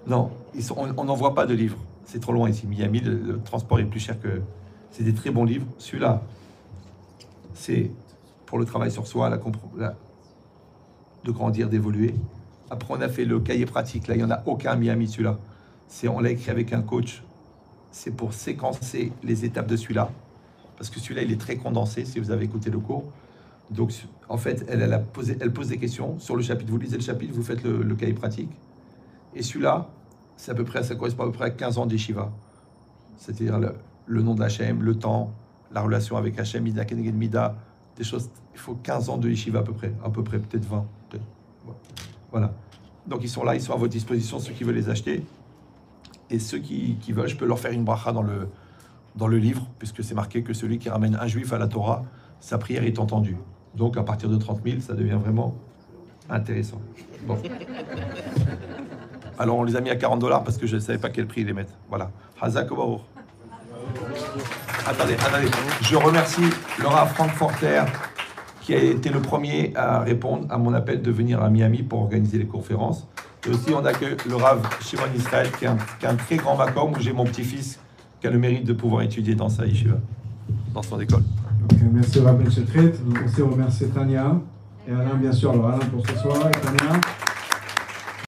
Non, on n'envoie pas de livres. C'est trop loin ici. Miami, le transport est plus cher que... C'est des très bons livres. Celui-là, c'est pour le travail sur soi, de grandir, d'évoluer. Après, on a fait le cahier pratique. Là, il n'y en a aucun à Miami, celui-là. On l'a écrit avec un coach. C'est pour séquencer les étapes de celui-là. Parce que celui-là, il est très condensé, si vous avez écouté le cours. Donc, en fait, elle pose des questions sur le chapitre. Vous lisez le chapitre, vous faites le cahier pratique. Et celui-là, ça correspond à peu près à 15 ans d'Yeshiva. C'est-à-dire le nom d'Hachem, le temps, la relation avec Hachem, Mida Keneged Mida, des choses. Il faut 15 ans de Yeshiva à peu près, peut-être 20. Peut-être. Voilà. Donc, ils sont là, ils sont à votre disposition, ceux qui veulent les acheter. Et ceux qui veulent, je peux leur faire une bracha dans le livre, puisque c'est marqué que celui qui ramène un juif à la Torah, sa prière est entendue. Donc, à partir de 30 000, ça devient vraiment intéressant. Bon. Alors, on les a mis à $40 parce que je ne savais pas quel prix ils les mettent. Voilà. Hazak Obaour. Attendez. Je remercie Laura Frankforter qui a été le premier à répondre à mon appel de venir à Miami pour organiser les conférences. Et aussi, on accueille le Rav Shimon Israël qui est un très grand makom où j'ai mon petit-fils qui a le mérite de pouvoir étudier dans sa yeshiva, dans son école. Okay, merci Rabbi Chetret. Donc on sait remercier Tania et Alain, bien sûr. Alors Alain pour ce soir et Tania.